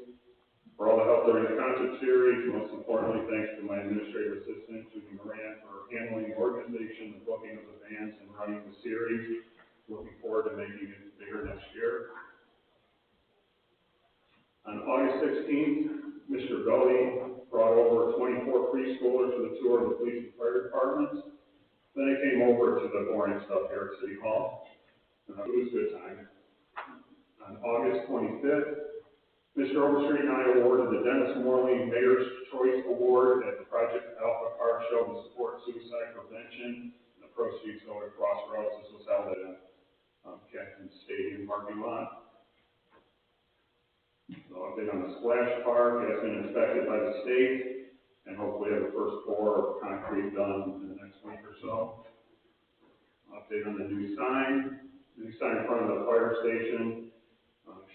for all the help during the concert series. Most importantly, thanks to my administrative assistant, Judy Moran, for handling the organization, the booking of the bands, and running the series. Looking forward to making it bigger next year. On August 16th, Mr. Gully brought over 24 preschoolers to the tour of the police and fire departments. Then they came over to the boring stuff here at City Hall. It was a good time. On August 25th, Mr. Overstreet and I awarded the Dennis Morley Mayor's Choice Award at the Project Alpha Car Show to support suicide prevention. The proceeds go to Crossroads. This was held at Captain Stadium parking lot. So update on the splash park. It has been inspected by the state, and hopefully have the first pour of concrete done in the next week or so. Update on the new sign in front of the fire station.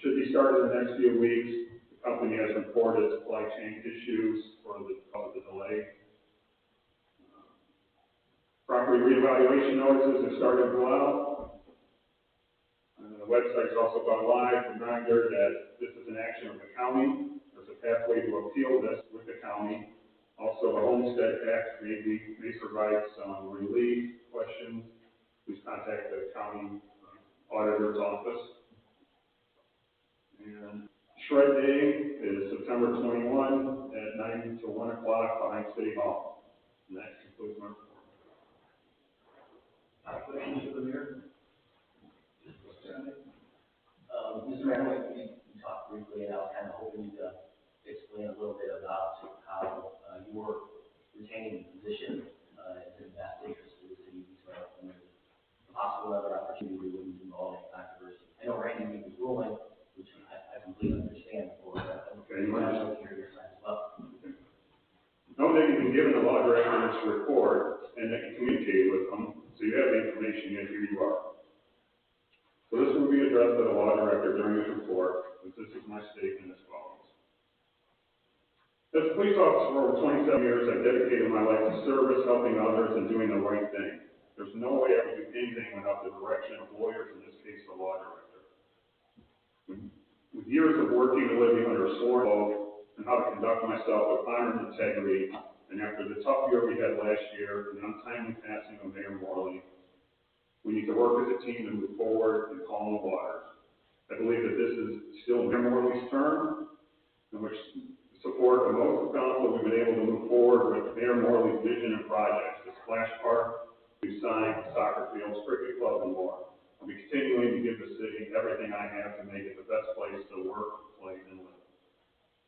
Should be started in the next few weeks. The company has reported supply chain issues for the cause of the delay. Property reevaluation notices have started to go out. The website's also gone live. Reminder that this is an action of the county. There's a pathway to appeal this with the county. Also, the Homestead Act may provide some relief questions. Please contact the county auditor's office. And Shred Day is September 21 at 9 to 1 o'clock behind City Hall. And that concludes my report. Questions for the mayor? Mr. Mayor, we talked briefly, and I was kind of hoping you to explain a little bit about how you were retaining the position as an best interest for the city of Eastlake, and there's a possible other opportunity we wouldn't involve in controversy. I know Randy made his ruling, which I completely understand for, Okay, you I'd like to hear your side as well. No, they can be given the law director's report, and they can communicate with them, so you have the information, and here you are. So this will be addressed by the law director during his report, and this is my statement as follows. As a police officer for over 27 years, I've dedicated my life to service, helping others, and doing the right thing. There's no way I would do anything without the direction of lawyers, in this case, the law director. With years of working and living under a sworn oath, and how to conduct myself with honor and integrity, and after the tough year we had last year, the untimely passing of Mayor Morley, we need to work as a team to move forward and calm the waters. I believe that this is still Mayor Morley's term, in which the support of most of the council, we've been able to move forward with Mayor Morley's vision and projects, the splash park, new signs, soccer fields, cricket club, and more. I'll be continuing to give the city everything I have to make it the best place to work, play, and live.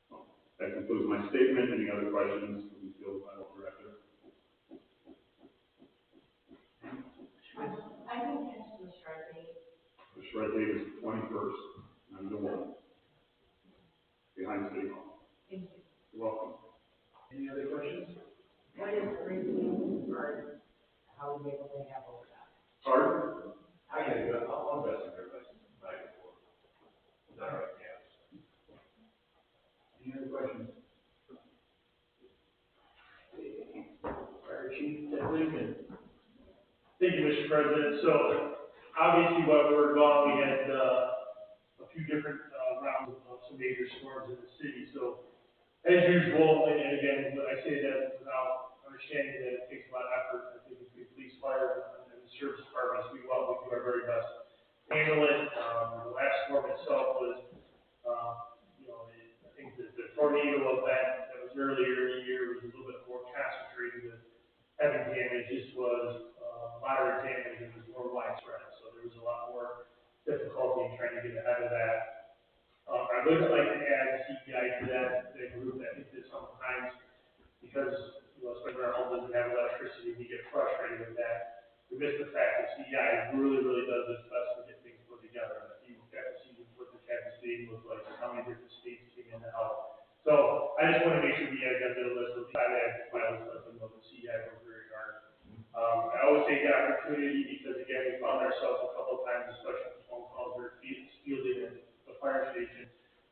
So, that concludes my statement. Any other questions from the field by the director? I think it's the shred date. The shred date is the 21st, 9 to 1. behind City Hall. Thank you. You're welcome. Any other questions? What is the reason for how we able to have all that? Pardon? I get it, I'll invest in everybody's back and forth. Is that right? Yeah. Any other questions? Fire Chief Ted Lincoln. Thank you, Mr. President. So, obviously, while we were gone, we had, a few different, rounds of some major storms in the city. So, as usual, and again, I say that without understanding that it takes a lot of effort. I think if the police, fire, and the service departments, we do our very best to handle it. The last storm itself was, I think the tornado event that was earlier in the year was a little bit more concentrated with heavy damage. This was, moderate damage and was more widespread. So there was a lot more difficulty in trying to get ahead of that. I would like to add CPI to that group. I think that sometimes, because, especially when our home doesn't have electricity, we get frustrated with that. We miss the fact that CPI really does its best to get things put together. If you got to see what the Kansas State looked like, and how many different states came in to help. So I just want to make sure we got a list of CPI files, let them know that CPI worked very hard. I always take the opportunity because, again, we found ourselves a couple of times, especially with phone calls or fielding at the fire station.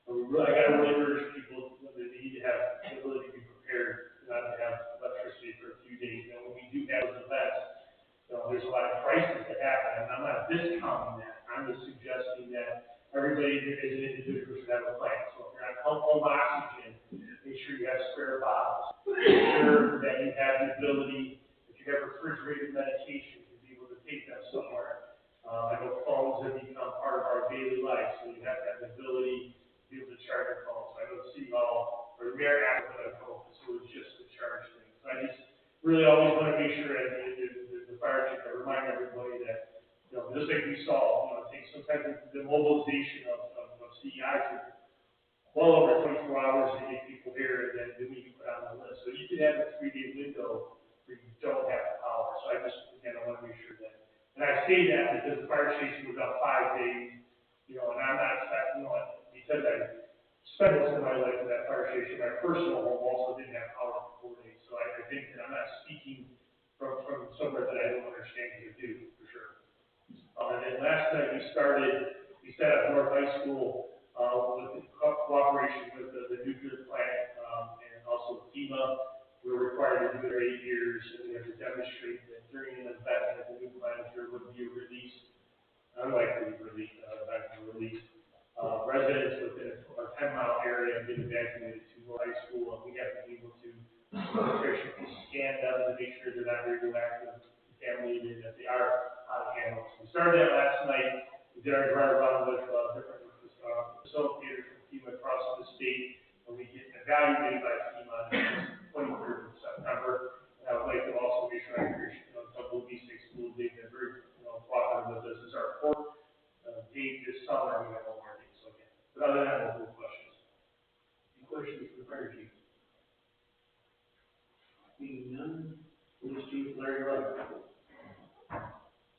I got to really urge people that they need to have the ability to be prepared, not to have electricity for a few days. When we do have those events, there's a lot of crises that happen, and I'm not discounting that. I'm just suggesting that everybody as an individual should have a plan. So if you're on home oxygen, make sure you have spare bottles. Make sure that you have the ability, if you have refrigerated medication, to be able to take them somewhere. I know phones have become part of our daily life, so you have to have the ability to be able to charge your phone. So I know City Hall, or the mayor has a phone facility just to charge things. So I just really always want to make sure as the fire chief, I remind everybody that, just like we saw, it takes sometimes the mobilization of CEI for well over 24 hours to get people here, and then we can put on the list. So you could have a 3-day window where you don't have power. So I want to make sure that, and I say that because the fire station was up 5 days, and I'm not expecting, because I spent most of my life in that fire station, my personal home also didn't have power for 4 days. So I think that I'm not speaking from somewhere that I don't understand to do, for sure. And then last night we set up North High School, with the cooperation with the nuclear plant, and also FEMA. We're required to do it 8 years, and we have to demonstrate that during an event that the nuclear plant there would be released, unlikely release, residents within a 10-mile area have been evacuated to North High School, and we have to be able to scan them to make sure they're not radioactive, contaminated, if they are out of handle. So we started that last night. We did our dry run with different facilitators from FEMA across the state, and we get evaluated by FEMA on the 23rd of September. And I would like to also make sure I appreciate WB6 School. They've been very cooperative with us. This is our 4th date this summer. We have one more date. So again, but other than that, no questions. Any questions for the fire chief? Seeing none, Police Chief Larry Rudd.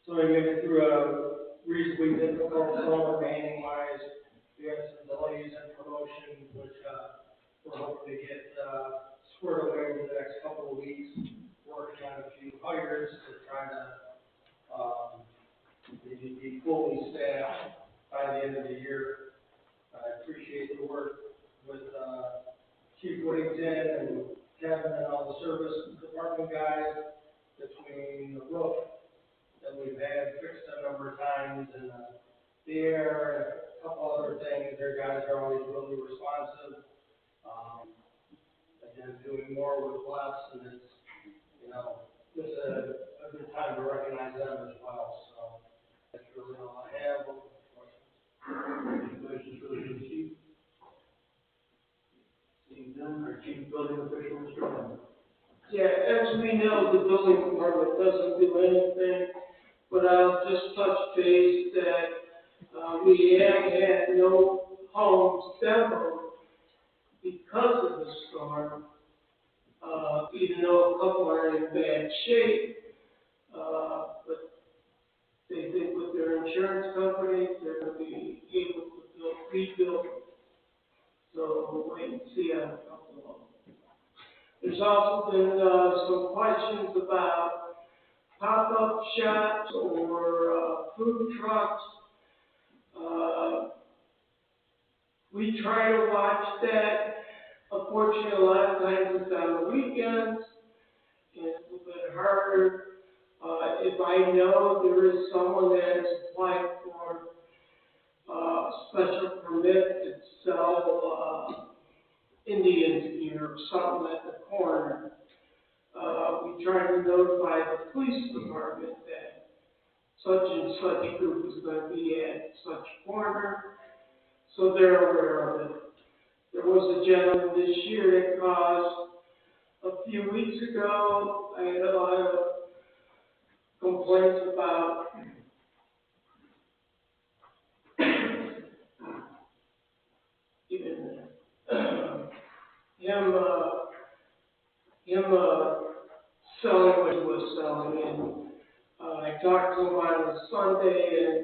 So I made it through a reasonably difficult summer, manning wise. We had some delays in promotion, which, we're hoping to get, squared away over the next couple of weeks. Working on a few hires to try to, be fully staffed by the end of the year. I appreciate the work with, Chief Whittington and Kevin and all the service department guys between the roof that we've had fixed a number of times, and the air, a couple other things. Their guys are always really responsive. Again, doing more with less, and it's, just a good time to recognize them as well. So that's really all I have. Any questions for the chief? Seeing none, our chief building official, Mr. Lynn. Yeah, as we know, the building department doesn't do anything, but I'll just touch base that we have had no homes demoed because of the storm, even though a couple are in bad shape. But they think with their insurance companies, they're going to be able to rebuild. So we'll wait and see on a couple of them. There's also been, some questions about pop-up shops or, food trucks. We try to watch that. Unfortunately, a lot of times it's on the weekends, and it's a little bit harder. If I know there is someone that has applied for, special permit to sell, Indians gear or something at the corner, we try to notify the police department that such and such group is going to be at such corner, so they're aware of it. There was a gentleman this year that caused, a few weeks ago, I had a lot of complaints about even him selling what he was selling, and I talked to him on a Sunday, and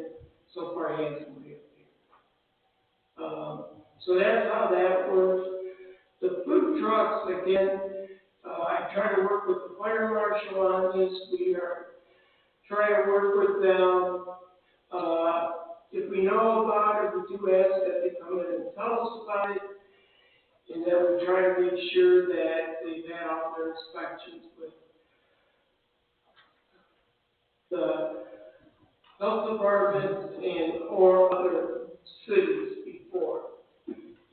so far he hasn't reappeared. So that's how that works. The food trucks, again, I try to work with the fire marshal on this. We are trying to work with them. If we know about it, we do ask that they come in and tell us about it. And then we try to make sure that they've had all their inspections with the health department and or other cities before.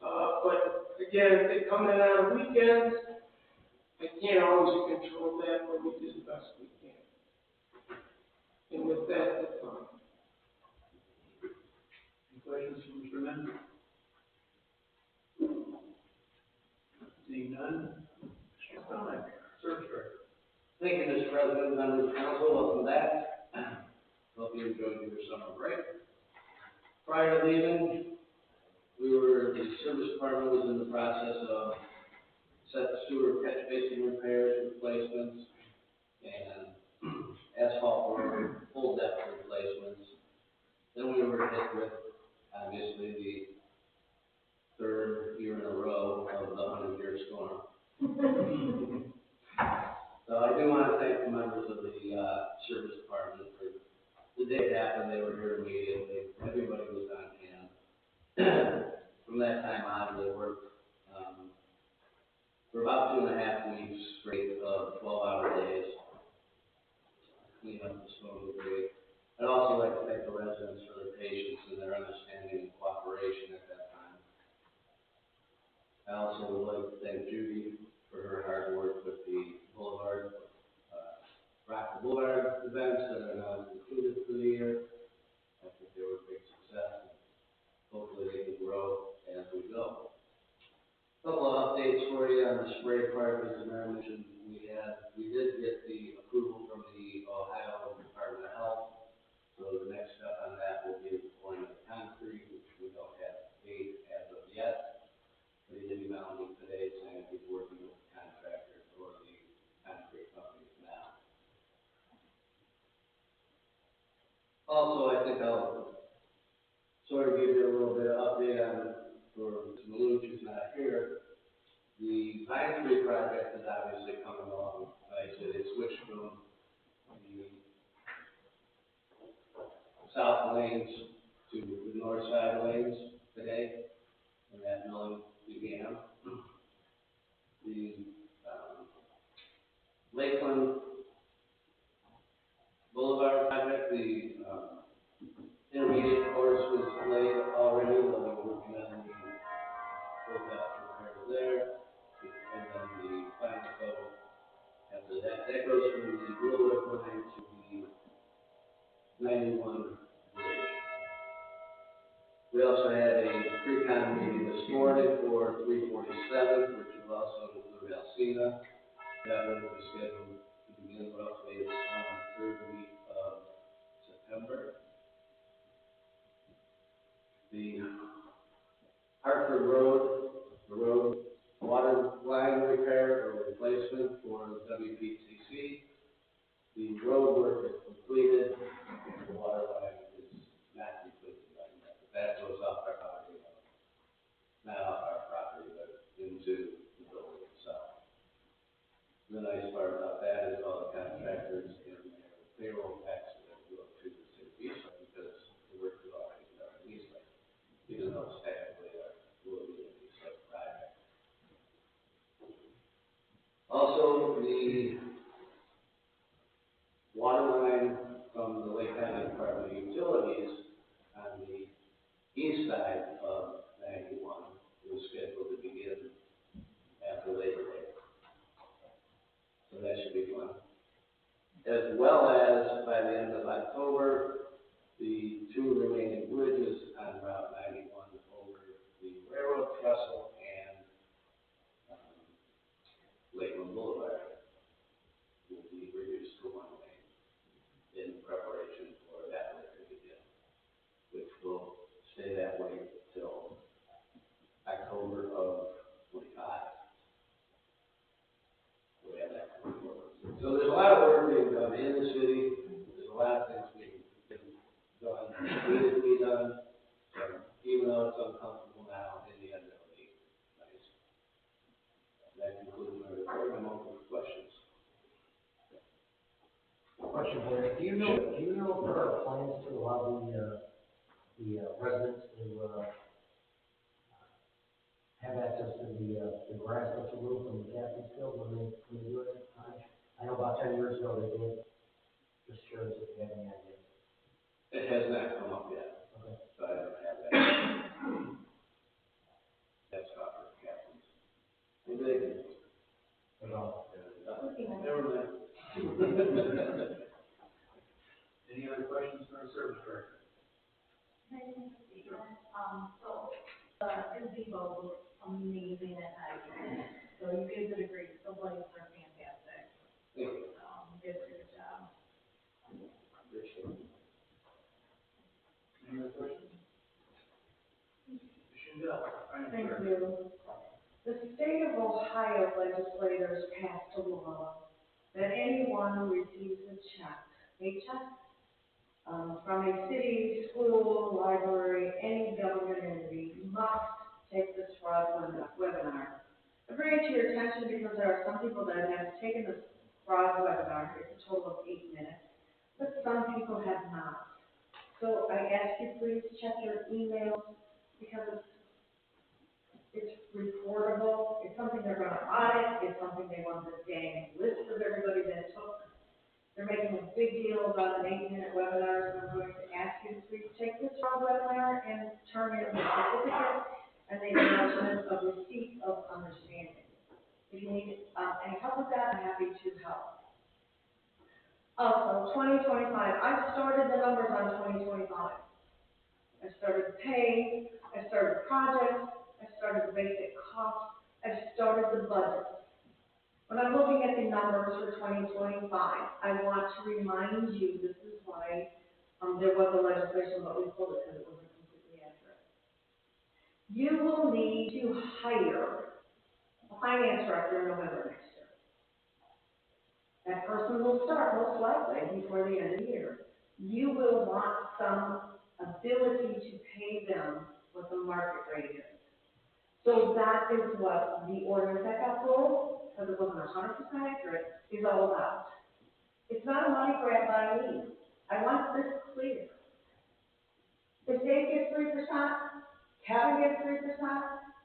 But again, if they come in on weekends, I can't always control that, but we do the best we can. And with that, that's all. Any questions from Mr. Mendel? Seeing none? Mr. Conley, Service Director. Thank you, Mr. President, members of council, welcome back. Hope you enjoyed your summer break. Prior to leaving, the service department was in the process of sewer catch basin repairs, replacements, and asphalt road full depth replacements. Then we were hit with, obviously, the third year in a row of the 100-year storm. So I do want to thank the members of the service department for the day it happened. They were here immediately. Everybody was on hand. From that time on, they worked for about 2.5 weeks straight of 12-hour days. Clean up the storm debris. I'd also like to thank the residents for their patience and their understanding and cooperation at that time. I also would like to thank Judy for her hard work with the Boulevard, Rock the Boulevard events that are now concluded for the year. I think they were a big success. Hopefully they can grow as we go. A couple of updates for you on the spray park, as the mayor mentioned. We did get the approval from the Ohio Department of Health. So the next step on that will be the pouring of concrete, which we don't have a date as of yet. But he did email me today saying he's working with the contractors or the concrete companies now. Also, I think I'll sort of give you a little bit of update on, for Ms. Maluch, who's not here. The Pine Tree project is obviously coming along nicely. They switched from the south lanes to the north side lanes today, and that milling began. The Lakeland Boulevard project, the intermediate course was laid already. They'll be working on the full depth repair there, and then the final coat after that. That goes from the Blue Lake line to the 91 bridge. We also had a pre-con meeting this morning for 347, which will also include Alcina. That one will be scheduled to begin roughly on the third week of September. The Hartford Road, the road water line repair or replacement for WPTC. The road work is completed. The water line is not completed right now. That goes off our property, not off our property. question for you. Do you know if there are plans to allow the residents to, have access to the grass that's removed from the Catholic field when they do it? I know about 10 years ago they did. Just curious if you have any idea. It has not come up yet, Okay. so I don't have that. That's copper capsules. Maybe they can. Never mind. Any other questions for our service director? So, the gazebo looks amazing at night. So you guys did a great, the lights are fantastic. You did a good job. Any other questions? Michelle, Thank you. The state of Ohio legislators passed a law that anyone who receives a check, from a city, school, library, any government entity, must take this fraud webinar. I bring it to your attention because there are some people that have taken this fraud webinar, it's a total of 8 minutes, but some people have not. So I ask you please check your emails because it's reportable, it's something they're gonna audit, it's something they want the dang list of everybody that took. They're making a big deal about an 8-minute webinar, so I'm going to ask you to please take this fraud webinar and turn in the certificate and the acknowledgement of receipt of understanding. If you need any help with that, I'm happy to help. Also, 2025, I started the numbers on 2025. I started pay, I started projects, I started the basic cost, I started the budget. When I'm looking at the numbers for 2025, I want to remind you, this is why there was a legislation, but we pulled it because it wasn't completely accurate. You will need to hire a finance director in November next year. That person will start most likely before the end of the year. You will want some ability to pay them what the market rate is. So that is what the ordinance that got pulled, because it wasn't 100% accurate, is all about. It's not a money grab by me. I want this clear. If Dave gets 3%, Kevin gets 3%,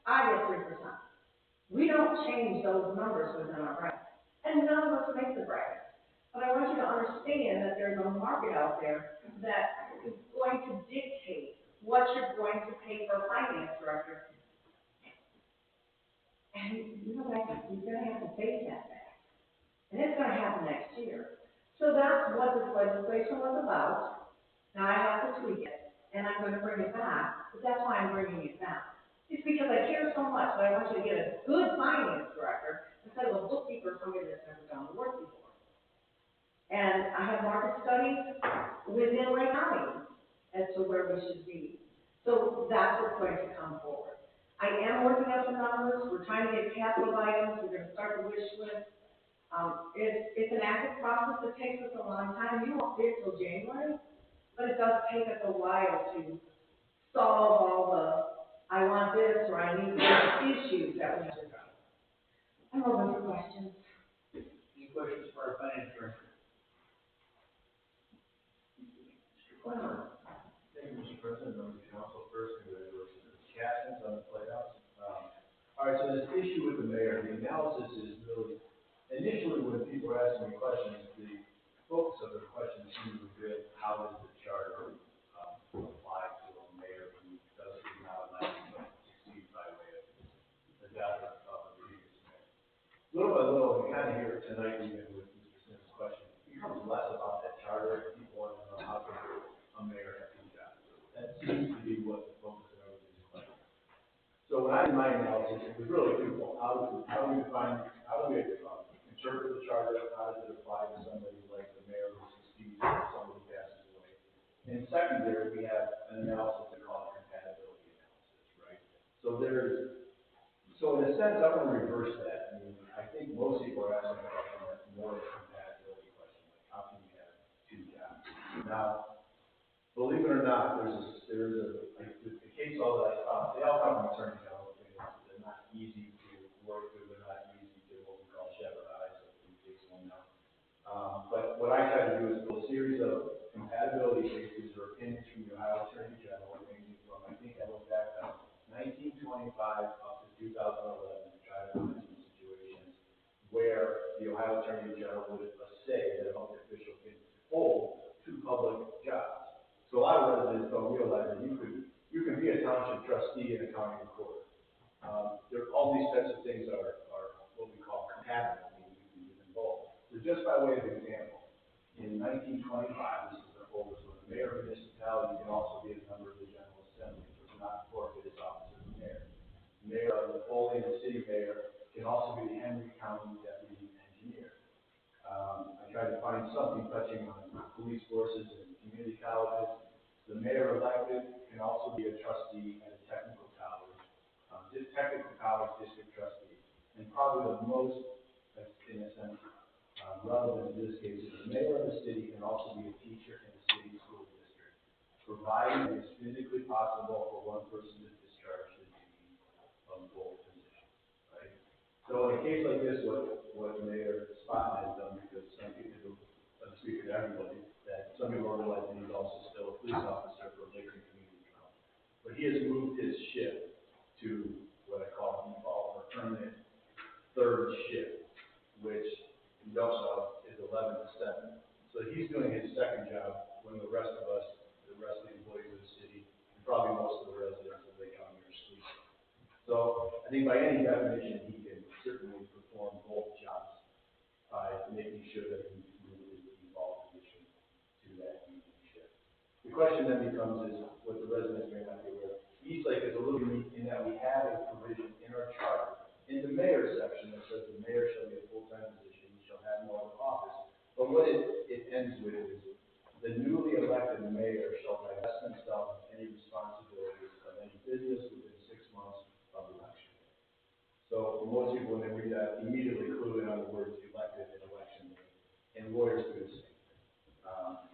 I get 3%. We don't change those numbers within our bracket. And none of us make the bracket. But I want you to understand that there's a market out there that is going to dictate what you're going to pay for a finance director. And you know what, you're going to have to face that back. And it's going to happen next year. So that's what this legislation was about. Now I have to tweak it, and I'm going to bring it back, but that's why I'm bringing it back. It's because I care so much that I want you to get a good finance director instead of a bookkeeper or somebody that's never done the work before. And I have market studies within Lake County as to where we should be. So that's what's going to come forward. I am working up the numbers. We're trying to get capital items. We're going to start the wish list. It's an active process that takes us a long time. You won't see it till January, but it does take us a while to solve all the I want this or I need this issues that we have to go. I'm open for questions. Any questions for our finance director? Mr. Clemmer. Thank you, Mr. President, members of council. First, congratulations to the captains on the playoffs. All right, so this issue with the mayor, the analysis is really, initially when people were asking me questions, the focus of their questions seemed to be how does the charter apply to a mayor who does not elect but succeeds by way of the death of the previous mayor. Little by little, we kind of hear it tonight even with Mr. Smith's question, it becomes less about that charter. People want to know how can a mayor have two jobs. That seems to be what the focus of everybody's question. So when I did my analysis, it was really twofold. How do we interpret the charter? How does it apply to somebody like the mayor who succeeds or somebody who passes away? And secondary, we have an analysis they call compatibility analysis, right? So in a sense, I want to reverse that. I mean, I think most people are asking a question that's more of a compatibility question, like how can you have two jobs? Now, believe it or not, the case law that I found, they all come from attorney general opinions. They're not easy to work through. They're not easy to what we call shepherdize, so we take one now. But what I try to do is build a series of compatibility cases or opinions from the Ohio Attorney General, ranging from, I think I went back to 1925 up to 2011, to try to find some situations where the Ohio Attorney General would say that a public official can hold two public jobs. So a lot of residents don't realize that you can be a township trustee in a county court. All these types of things are what we call compatible, meaning you can do them both. So just by way of example, in 1925, this is the oldest one, the mayor of a municipality can also be a member of the General Assembly, which does not forfeit his office as the mayor. Mayor of Napoleon, the city mayor, can also be the Henry County deputy engineer. I tried to find something touching on police forces and community colleges. The mayor elected can also be a trustee at a technical college, technical college district trustee. And probably the most, in a sense, relevant in this case is the mayor of the city can also be a teacher in the city school district, provided it is physically possible for one person to discharge the duties of both positions, right? So in a case like this, what Mayor Spotman has done, because some people, I'm speaking to everybody, that some people don't realize that he's also still a police officer for Lakeland Community College. But he has moved his shift to what I call default or permanent third shift, which you don't know is 11 to 7. So he's doing his second job when the rest of us, the rest of the employees of the city, and probably most of the residents of Lake County are sleeping. So I think by any definition, he can certainly perform both jobs by making sure that he moves his default position to that evening shift. The question then becomes is what the residents may not be aware of. Eastlake is a little unique in that we have a provision in our charter, in the mayor's section that says the mayor shall be a full-time position, he shall have no other office. But what it ends with is the newly elected mayor shall divest himself of any responsibilities of any business within 6 months of election. So most people, when they read that, immediately clue in on the words elected and election day, and lawyers do the same thing.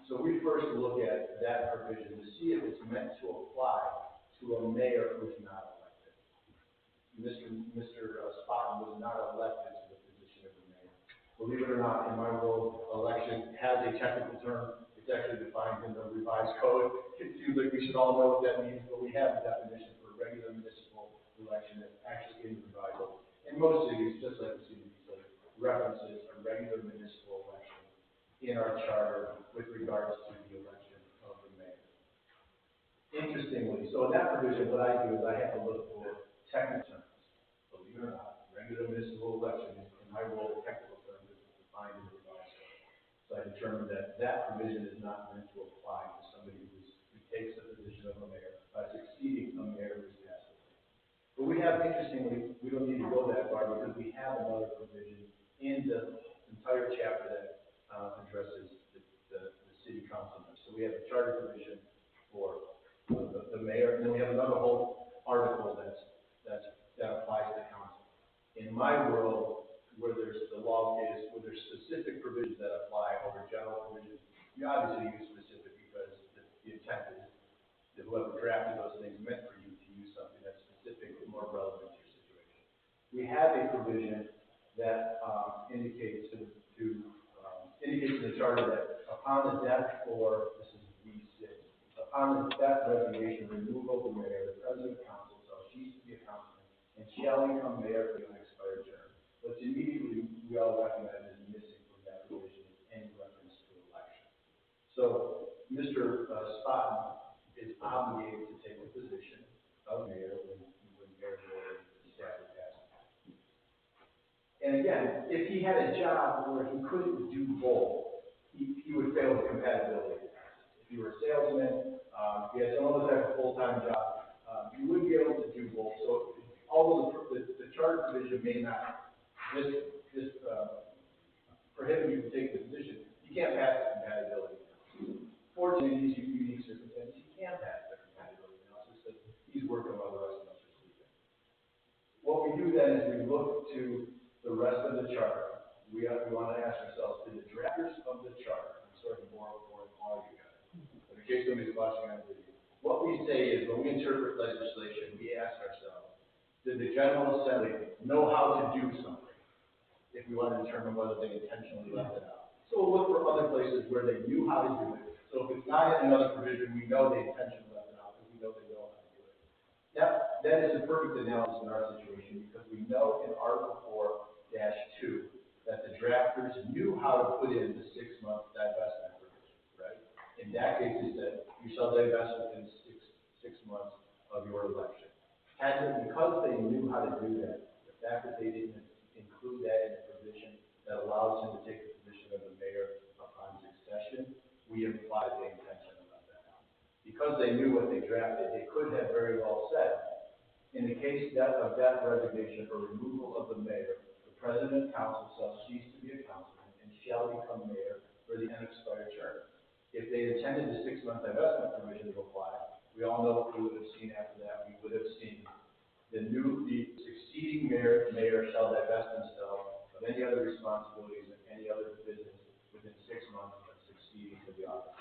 So we first look at that provision to see if it's meant to apply to a mayor who's not elected. Mr. Spotman was not elected to the position of the mayor. Believe it or not, in my world, election has a technical term. It's actually defined in the revised code. It seems like we should all know what that means, but we have a definition for a regular municipal election that's actually in the revised code. In most cities, just like the city of Eastlake, references a regular municipal election in our charter with regards to the election of the mayor. Interestingly, so in that provision, what I do is I have to look for technical terms. Believe it or not, regular municipal election in my role, technical terms is defined in the revised code. So I determined that that provision is not meant to apply to somebody who takes the position of a mayor by succeeding a mayor who's passed away. But we have, interestingly, we don't need to go that far because we have another provision in the entire chapter that addresses the city council. So we have a charter provision for the mayor, and then we have another whole article that applies to council. In my world, where there's the law is, where there's specific provisions that apply over general provisions, you obviously use specific because the intent is that whoever drafted those things meant for you to use something that's specific and more relevant to your situation. We have a provision that indicates in the charter that upon the death or, this is V6, upon the death, resignation, removal of the mayor, the president of council shall cease to be a councilman and shall become mayor for the unexpired term. But immediately we all recognize is missing from that provision is any reference to election. So Mr. Spotman is obligated to take the position of mayor when mayor is sadly passed. And again, if he had a job where he couldn't do both, he would fail the compatibility test. If you were a salesman, if you had some other type of full-time job, you wouldn't be able to do both. So although the charter provision may not prohibit you from taking the position, you can't pass the compatibility test. Fortunately, in these unique circumstances, he can pass the compatibility analysis because he's working while the rest of us are sleeping. What we do then is we look to the rest of the charter. We want to ask ourselves, did the drafters of the charter, I'm sort of more for all you guys, but in case somebody's watching on video, what we say is when we interpret legislation, we ask ourselves, did the General Assembly know how to do something? If we want to determine whether they intentionally left it out. So we'll look for other places where they knew how to do it. So if it's not in another provision, we know they intentionally left it out, because we know they know how to do it. That is a perfect analysis in our situation, because we know in Article 4-2 that the drafters knew how to put in the 6-month divestment provision, right? In that case, it said, you shall divest within six months of your election. Because they knew how to do that, the fact that they didn't include that in the provision that allows him to take the position of the mayor upon succession, we imply the intention about that. Because they knew what they drafted, they could have very well said, in the case of death, resignation, or removal of the mayor, the president and council shall cease to be a councilman and shall become mayor for the unexpired term. If they intended the 6-month divestment provision to apply, we all know what we would have seen after that. We would have seen the succeeding mayor shall divest himself of any other responsibilities and any other business within 6 months of succeeding to the office.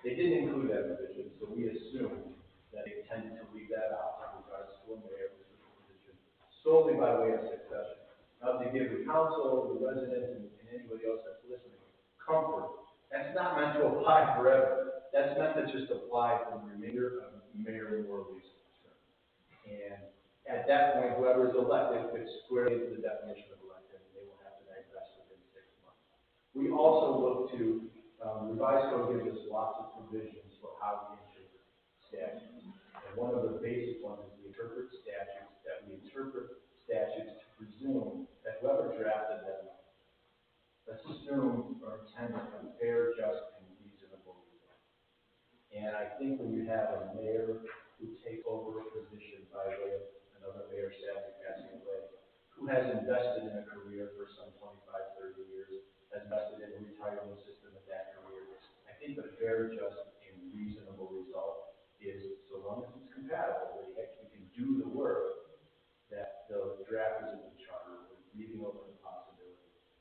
They didn't include that provision, so we assumed that they intended to leave that out in regards to a mayor position solely by way of succession. Now, to give the council, the residents, and anybody else that's listening comfort, that's not meant to apply forever. That's meant to just apply for the remainder of Mayor Worley's term. And at that point, whoever is elected fits squarely into the definition of elected, and they will have to divest within 6 months. We also look to, revised code gives us lots of provisions for how we interpret statutes. And one of the basic ones is we interpret statutes to presume that whoever drafted them assumed or intended a fair, just, and reasonable result. And I think when you have a mayor who takes over a position by way of another mayor sadly passing away, who has invested in a career for some 25, 30 years, has invested in a retirement system of that career, I think a fair, just, and reasonable result is, so long as it's compatible, that he actually can do the work that the drafters of the charter were leaving open the possibility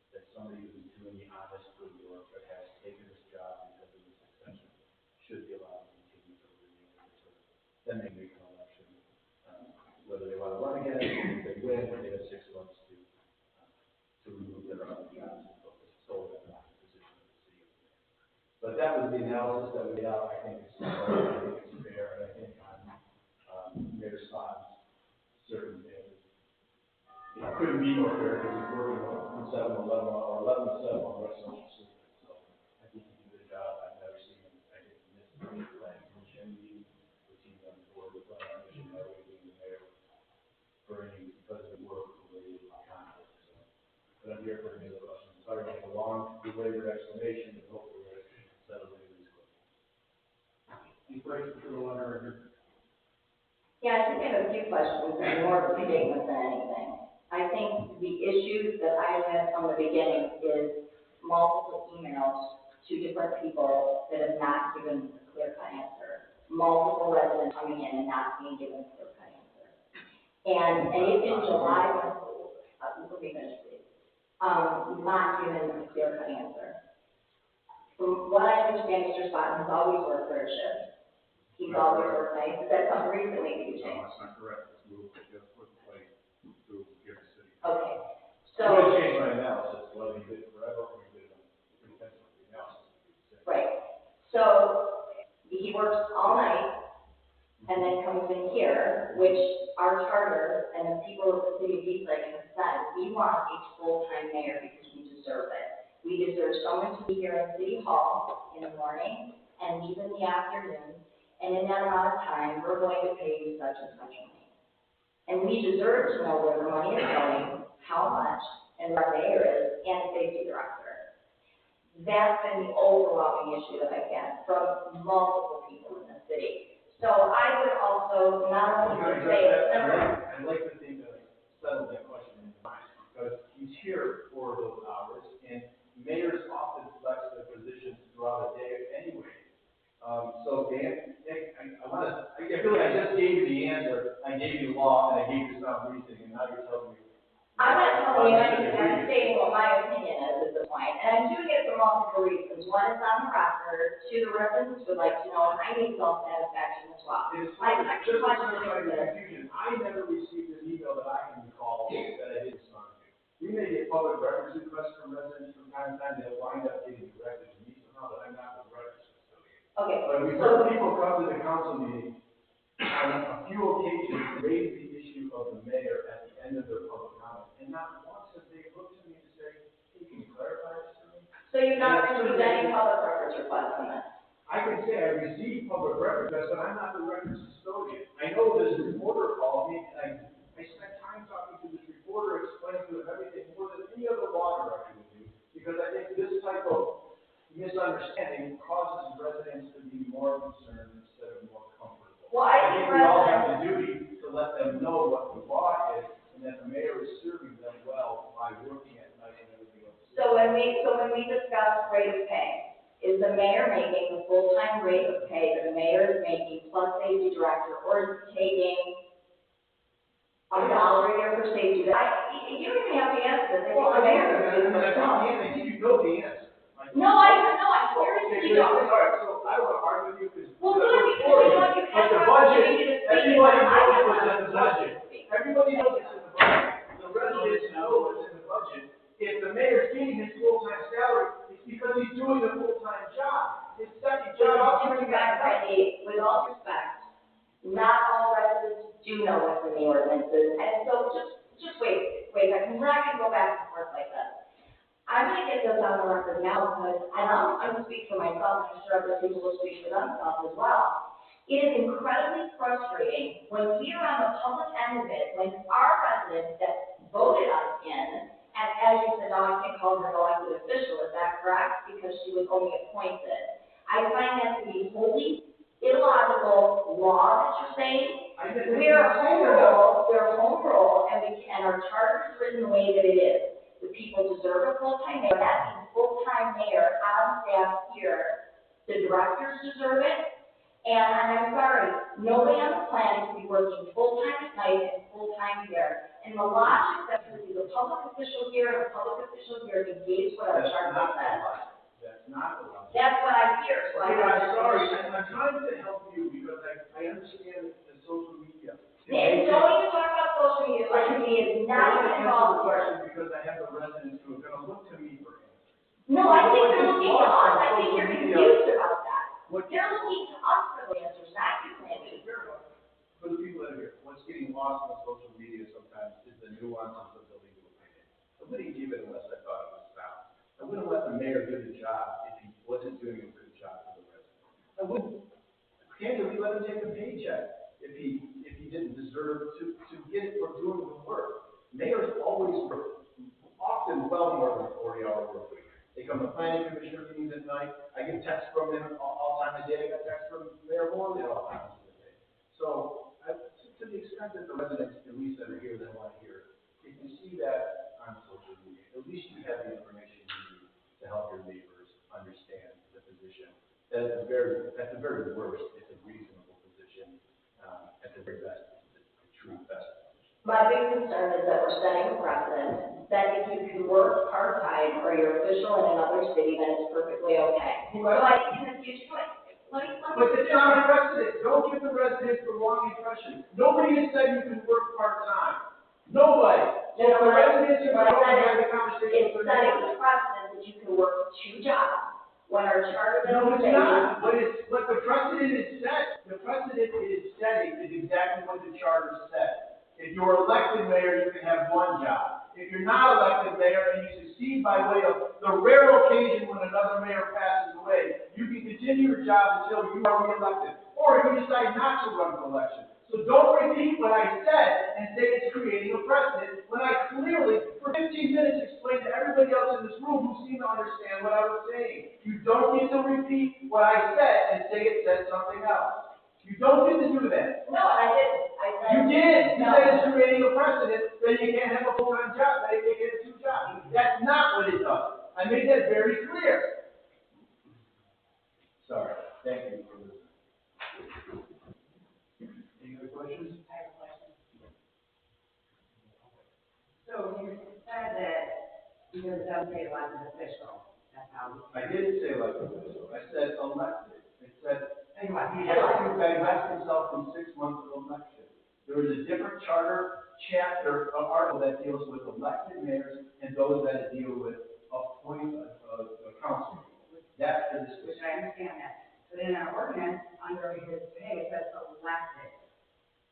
that somebody who's doing the honest good work but has taken this job because of the succession should be allowed to continue for the remainder of the term. Then they make an election, whether they want to run again, if they win, they have 6 months to remove their other jobs and focus solely on the position of the city. But that was the analysis that we made out. I think it's fair, and I think on Mayor Spon's certain things, it couldn't be more fair because he's working on 7-11 or 11-7 on West Central System. So I think he did a good job. I've never seen him. I think he missed the planning commission meeting, which he's on the board of the planning commission, that way being the mayor for any, because of the work related to conflict. So, but I'm here for any other questions. Sorry to make a long, belabored explanation, but hopefully we'll settle into these questions. Any questions for the moderator? Yeah, I think I have a few questions, and more of a statement than anything. I think the issue that I had from the beginning is multiple emails to different people that have not given a clear-cut answer. Multiple residents coming in and not being given a clear-cut answer. And if in July, let me finish, please. Not given a clear-cut answer. From what I understand, Mr. Spot has always worked third shift. He's always worked nights. Is that something recently that you No, changed? that's not correct. It's moved to just put in place to give the city. Okay. I'm going to So, change my analysis, whether you did it forever or you did it intentionally. The analysis would be the same. right. So, he works all night and then comes in here, which our charter and the people of the city of Eastlake have said, we want a full-time mayor because we deserve it. We deserve someone to be here in City Hall in the morning and leave in the afternoon, and in that amount of time, we're going to pay you such and such money. And we deserve to know where the money is going, how much, and where our mayor is, and safety director. That's been the overwhelming issue that I've had from multiple people in the city. So I would also not only say, I'd like to think that I settled that question in your mind, because he's here for those hours, and mayors often flex their positions throughout the day anyway. So Dan, I feel like I just gave you the answer, I gave you the law, and I gave you some reasoning, and now you're telling me. I'm not telling you anything, I'm stating what my opinion is at this point, and I'm doing it for multiple reasons. One is on the record, two, the residents would like to know, and I need self-satisfaction as well. My second question is this. I never received an email that I can recall that I didn't respond to. We may get public records requests from residents from time to time, they'll wind up getting directed to me somehow, but I'm not the records custodian. Okay, But we've heard people come to the council meeting on a few occasions, raise the issue of the mayor at the end of their public comment, and not once have they looked to me to say, hey, can you clarify this for me? so you've not received any public records requests on this? I can say I received public records, but I'm not the records custodian. I know this reporter called me, and I spent time talking to this reporter, explaining to him everything more than any other law director would do, because I think this type of misunderstanding causes residents to be more concerned instead of more comfortable. Well, I think We all have the duty to let them know what the law is, and that the mayor is serving them well by working at night and everything else. So when we discuss rate of pay, is the mayor making the full-time rate of pay that the mayor is making plus safety director, or is he taking $1 a year for safety? You don't even have to answer this. I think the mayor can do this himself. I think you know the answer. No, I'm seriously don't. All right, so I don't want to argue with you because. Well, good, because you know what, you can't the have budget, opportunity to speak. everybody I knows have what's in an the budget. opportunity. Everybody knows it's in the budget. The residents know what's in the budget. If the mayor's getting his full-time salary, it's because he's doing a full-time job. His second With all job. due respect, Randy, with all due respect, not all residents do know what's in the ordinances, and so just wait a second, we're not gonna go back and forth like this. I'm gonna get this on the record now, because, and I'm gonna speak for myself, and I'm sure other people will speak for themselves as well. It is incredibly frustrating when we are on the public end of it, when our residents that voted us in, and as you said, now I can't call her an elected official, is that correct? Because she was only appointed. I find that to be wholly illogical law that you're saying. We're home rule, and our charter is written the way that it is. The people deserve a full-time mayor, that means full-time mayor on staff here. The directors deserve it, and I'm sorry, nobody on the planet can be working full-time at night and full-time here. And the logic that the public official here and the public official here engage what our charter says. That's not the law. That's what I hear, so I. I'm sorry, I'm trying to help you because I understand the social media. And don't even talk about social media, social media is not even involved here. Because I have the residents who are gonna look to me for answers. No, I think they're looking to us, I think you're confused about that. What- They're looking to us for the answers, not you, Randy. Fair enough. For the people that are here, what's getting lost on social media sometimes is the nuances of the legal opinion. I wouldn't give it unless I thought it was sound. I wouldn't let the mayor do the job if he wasn't doing a good job for the residents. I wouldn't candidly let him take a paycheck if he didn't deserve to get it for doing the work. Mayors always work, often well more than a 40-hour work week. They come to planning commissioner meetings at night. I get texts from them all time of day. I got texts from Mayor Morley all times of the day. So, to the extent that the residents, at least that are here, that want to hear, if you see that on social media, at least you have the information you need to help your neighbors understand the position. At the very worst, it's a reasonable position. At the very best, it's the true best position. My big concern is that we're setting a precedent that if you can work part-time or you're official in another city, then it's perfectly okay. So I think in the future, let me. But it's not a precedent. Don't give the residents the wrong impression. Nobody has said you can work part-time. Nobody. So if the residents are going to have the conversation. It's setting the precedent that you can work 2 jobs when our charter doesn't No, it's say. not. But the precedent is set. The precedent it is setting is exactly what the charter said. If you're elected mayor, you can have 1 job. If you're not elected mayor and you succeed by way of the rare occasion when another mayor passes away, you can continue your job until you are reelected. Or if you decide not to run for election. So don't repeat what I said and say it's creating a precedent when I clearly, for 15 minutes, explained to everybody else in this room who seemed to understand what I was saying. You don't get to repeat what I said and say it said something else. You don't get to do that. No, I didn't. I said. You did. You No. said it's creating a precedent, then you can't have a full-time job, then you can't have 2 jobs. That's not what it does. I made that very clear. Sorry. Thank you for listening. Any other questions? I have a question. So you said that because it doesn't say elected official, that's how. I didn't say elected official. I said elected. It said Anyway, he has to divest himself from 6 months of election. There is a different charter chapter, an article that deals with elected mayors and those that deal with appointing council. That's the discussion. Which I understand that, but in our ordinance, under his pay, it says elected.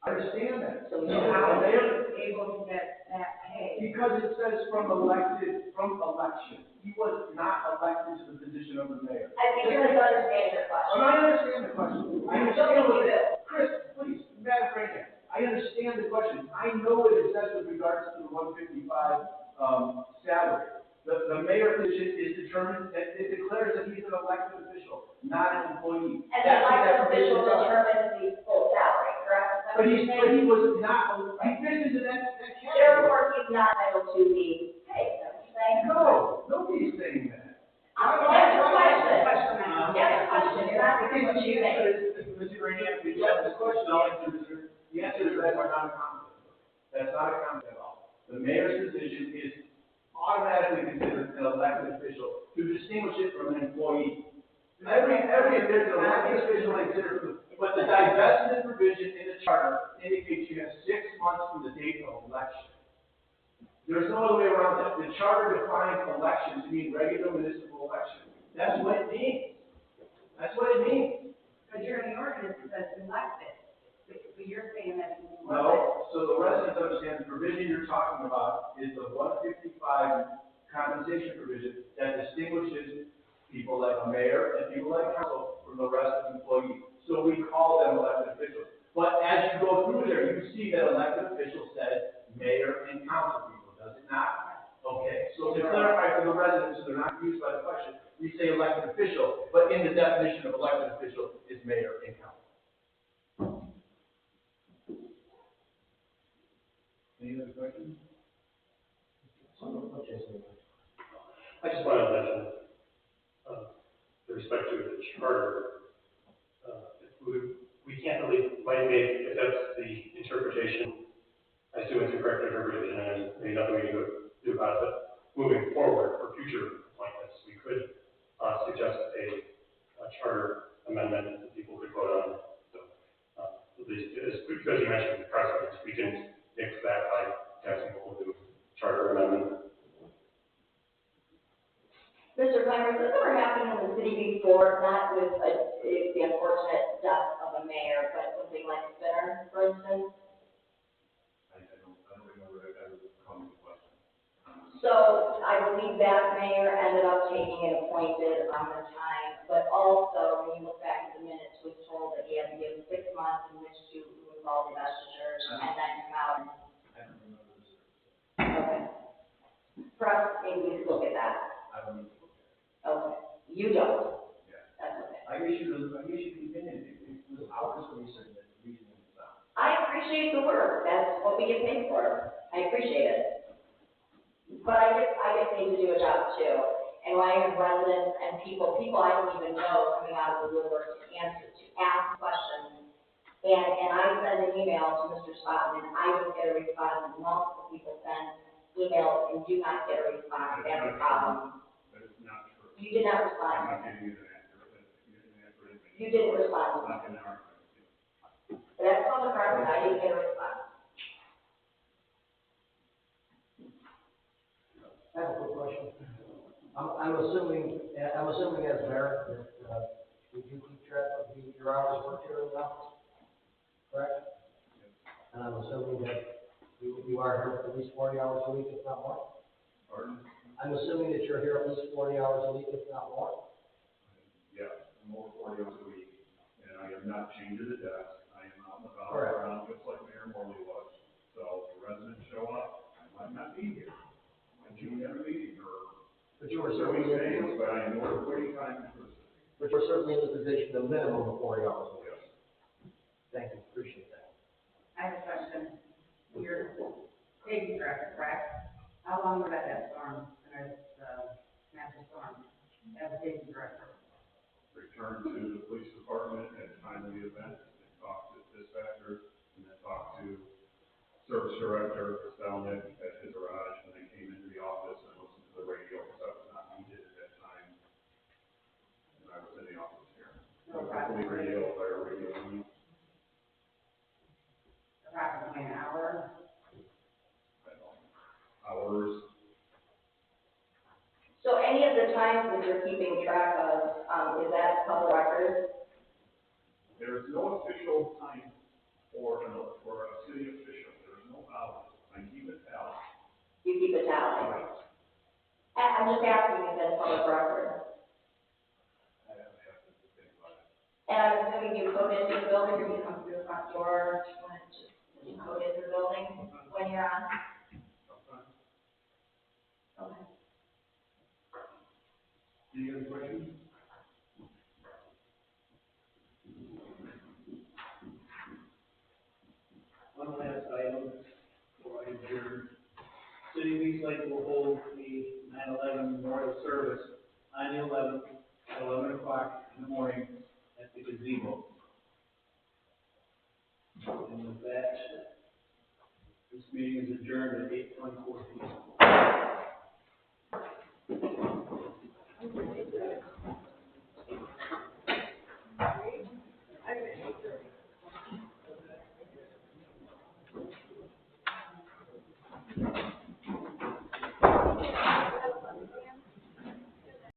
I understand that. So No, how the is mayor, he able to get that pay? because it says from election. He was not elected to the position of the mayor. I think you're misunderstanding your question. I understand the question. I understand what it is. Chris, please, Madam President, I understand the question. I know what it says with regards to the 155, salary. The mayor position is determined, that it declares that he's an elected official, not an employee. And the elected official determines the full salary, correct? But he was not, he fits into that category. Therefore, he's not entitled to the pay, is that what you're saying? No, nobody's saying that. That's the question. Question. That's the question, you're not saying what you think. Mr. Granier, we got this question, I'll answer this. The answer is that we're not a conflict. That's not a conflict at all. The mayor's position is automatically considered an elected official to distinguish it from an employee. Every there's an elected official considered, but the divestment provision in the charter indicates you have 6 months from the date of election. There's no other way around that. The charter defines election to mean regular municipal election. That's what it means. That's what it means. But you're in the ordinance, it says elected, but you're saying that he's elected. No, so the residents understand the provision you're talking about is the 155 compensation provision that distinguishes people like a mayor and people like council from the rest of the employees. So we call them elected officials. But as you go through there, you see that elected official says mayor and council people, does it not? Okay, so to clarify for the residents, so they're not confused by the question, we say elected official, but in the definition of elected official is mayor and council. Any other questions? I just want to mention, with respect to the charter, we can't really, if that's the interpretation, I assume it's the correct interpretation, and there's nothing we can do about it, but moving forward for future appointments, we could suggest a charter amendment that people could vote on. So, at least, because you mentioned the precedents, we can fix that by passing a whole new charter amendment. Mr. Clymer, has this ever happened in the city before, not with the unfortunate death of a mayor, but something like Spinner, for instance? I don't remember that ever coming to question. So I believe that mayor ended up taking it appointed on the time, but also, when you look back at the minutes, was told that he had to give 6 months in which to remove all the divestitures and then come out. I don't remember this. Okay. Perhaps maybe we could look at that. I don't know. Okay. You don't. Yeah. That's okay. I issued the opinion, it was hours of research that the reasoning was found. I appreciate the work. That's what we get paid for. I appreciate it. But I get paid to do a job too. And when I have residents and people I don't even know coming out of the woodwork to ask questions. And I send an email to Mr. Spotman and I don't get a response, and multiple people send emails and do not get a response. That's a problem. That is not true. You did not I'm respond. not giving you an answer. You didn't respond. I'm not going to argue with you. That's on the record. I didn't get a response. I have a quick question. I'm assuming as mayor that, you do keep track of your hours worked here in the office, correct? And I'm assuming that you are here at least 40 hours a week, if not more? Pardon? I'm assuming that you're here at least 40 hours a week, if not more? Yeah, I'm over 40 hours a week, and I am not chained to the desk. I am out and about Correct. around, just like Mayor Morley was. So the residents show up, I might not be here. I might be at a meeting or But you were doing certainly things, but I am more waiting time for the city. But you're certainly in the position, the minimum of 40 hours a week. Yes. Thank you, appreciate that. I have a question. You're safety director, correct? How long was that storm, massive storm, as a safety director? Return to the police department at the time of the event, and talk to dispatchers, and then talk to service director, Stelnick, at his garage, and then came into the office and listened to the radio, because I was not needed at that time. And I was in the office here. No problem. Police radio, fire radio, Approximately an hour? hours. So any of the times that you're keeping track of, is that public record? There is no official time for a city official, there is no hours, I keep it tally. You keep a tally? Right. I'm just asking if that's public record. I have to think about it. And I'm assuming you code into the building, or you come through the front door, when it's just, you code into the building when you're on? Sometimes. Okay. Any other questions? One last item before I adjourn. City of East Lake will hold the 9/11 memorial service on the 11th at 11 o'clock in the morning at the gazebo. And with that, this meeting is adjourned at 8:24 p.m.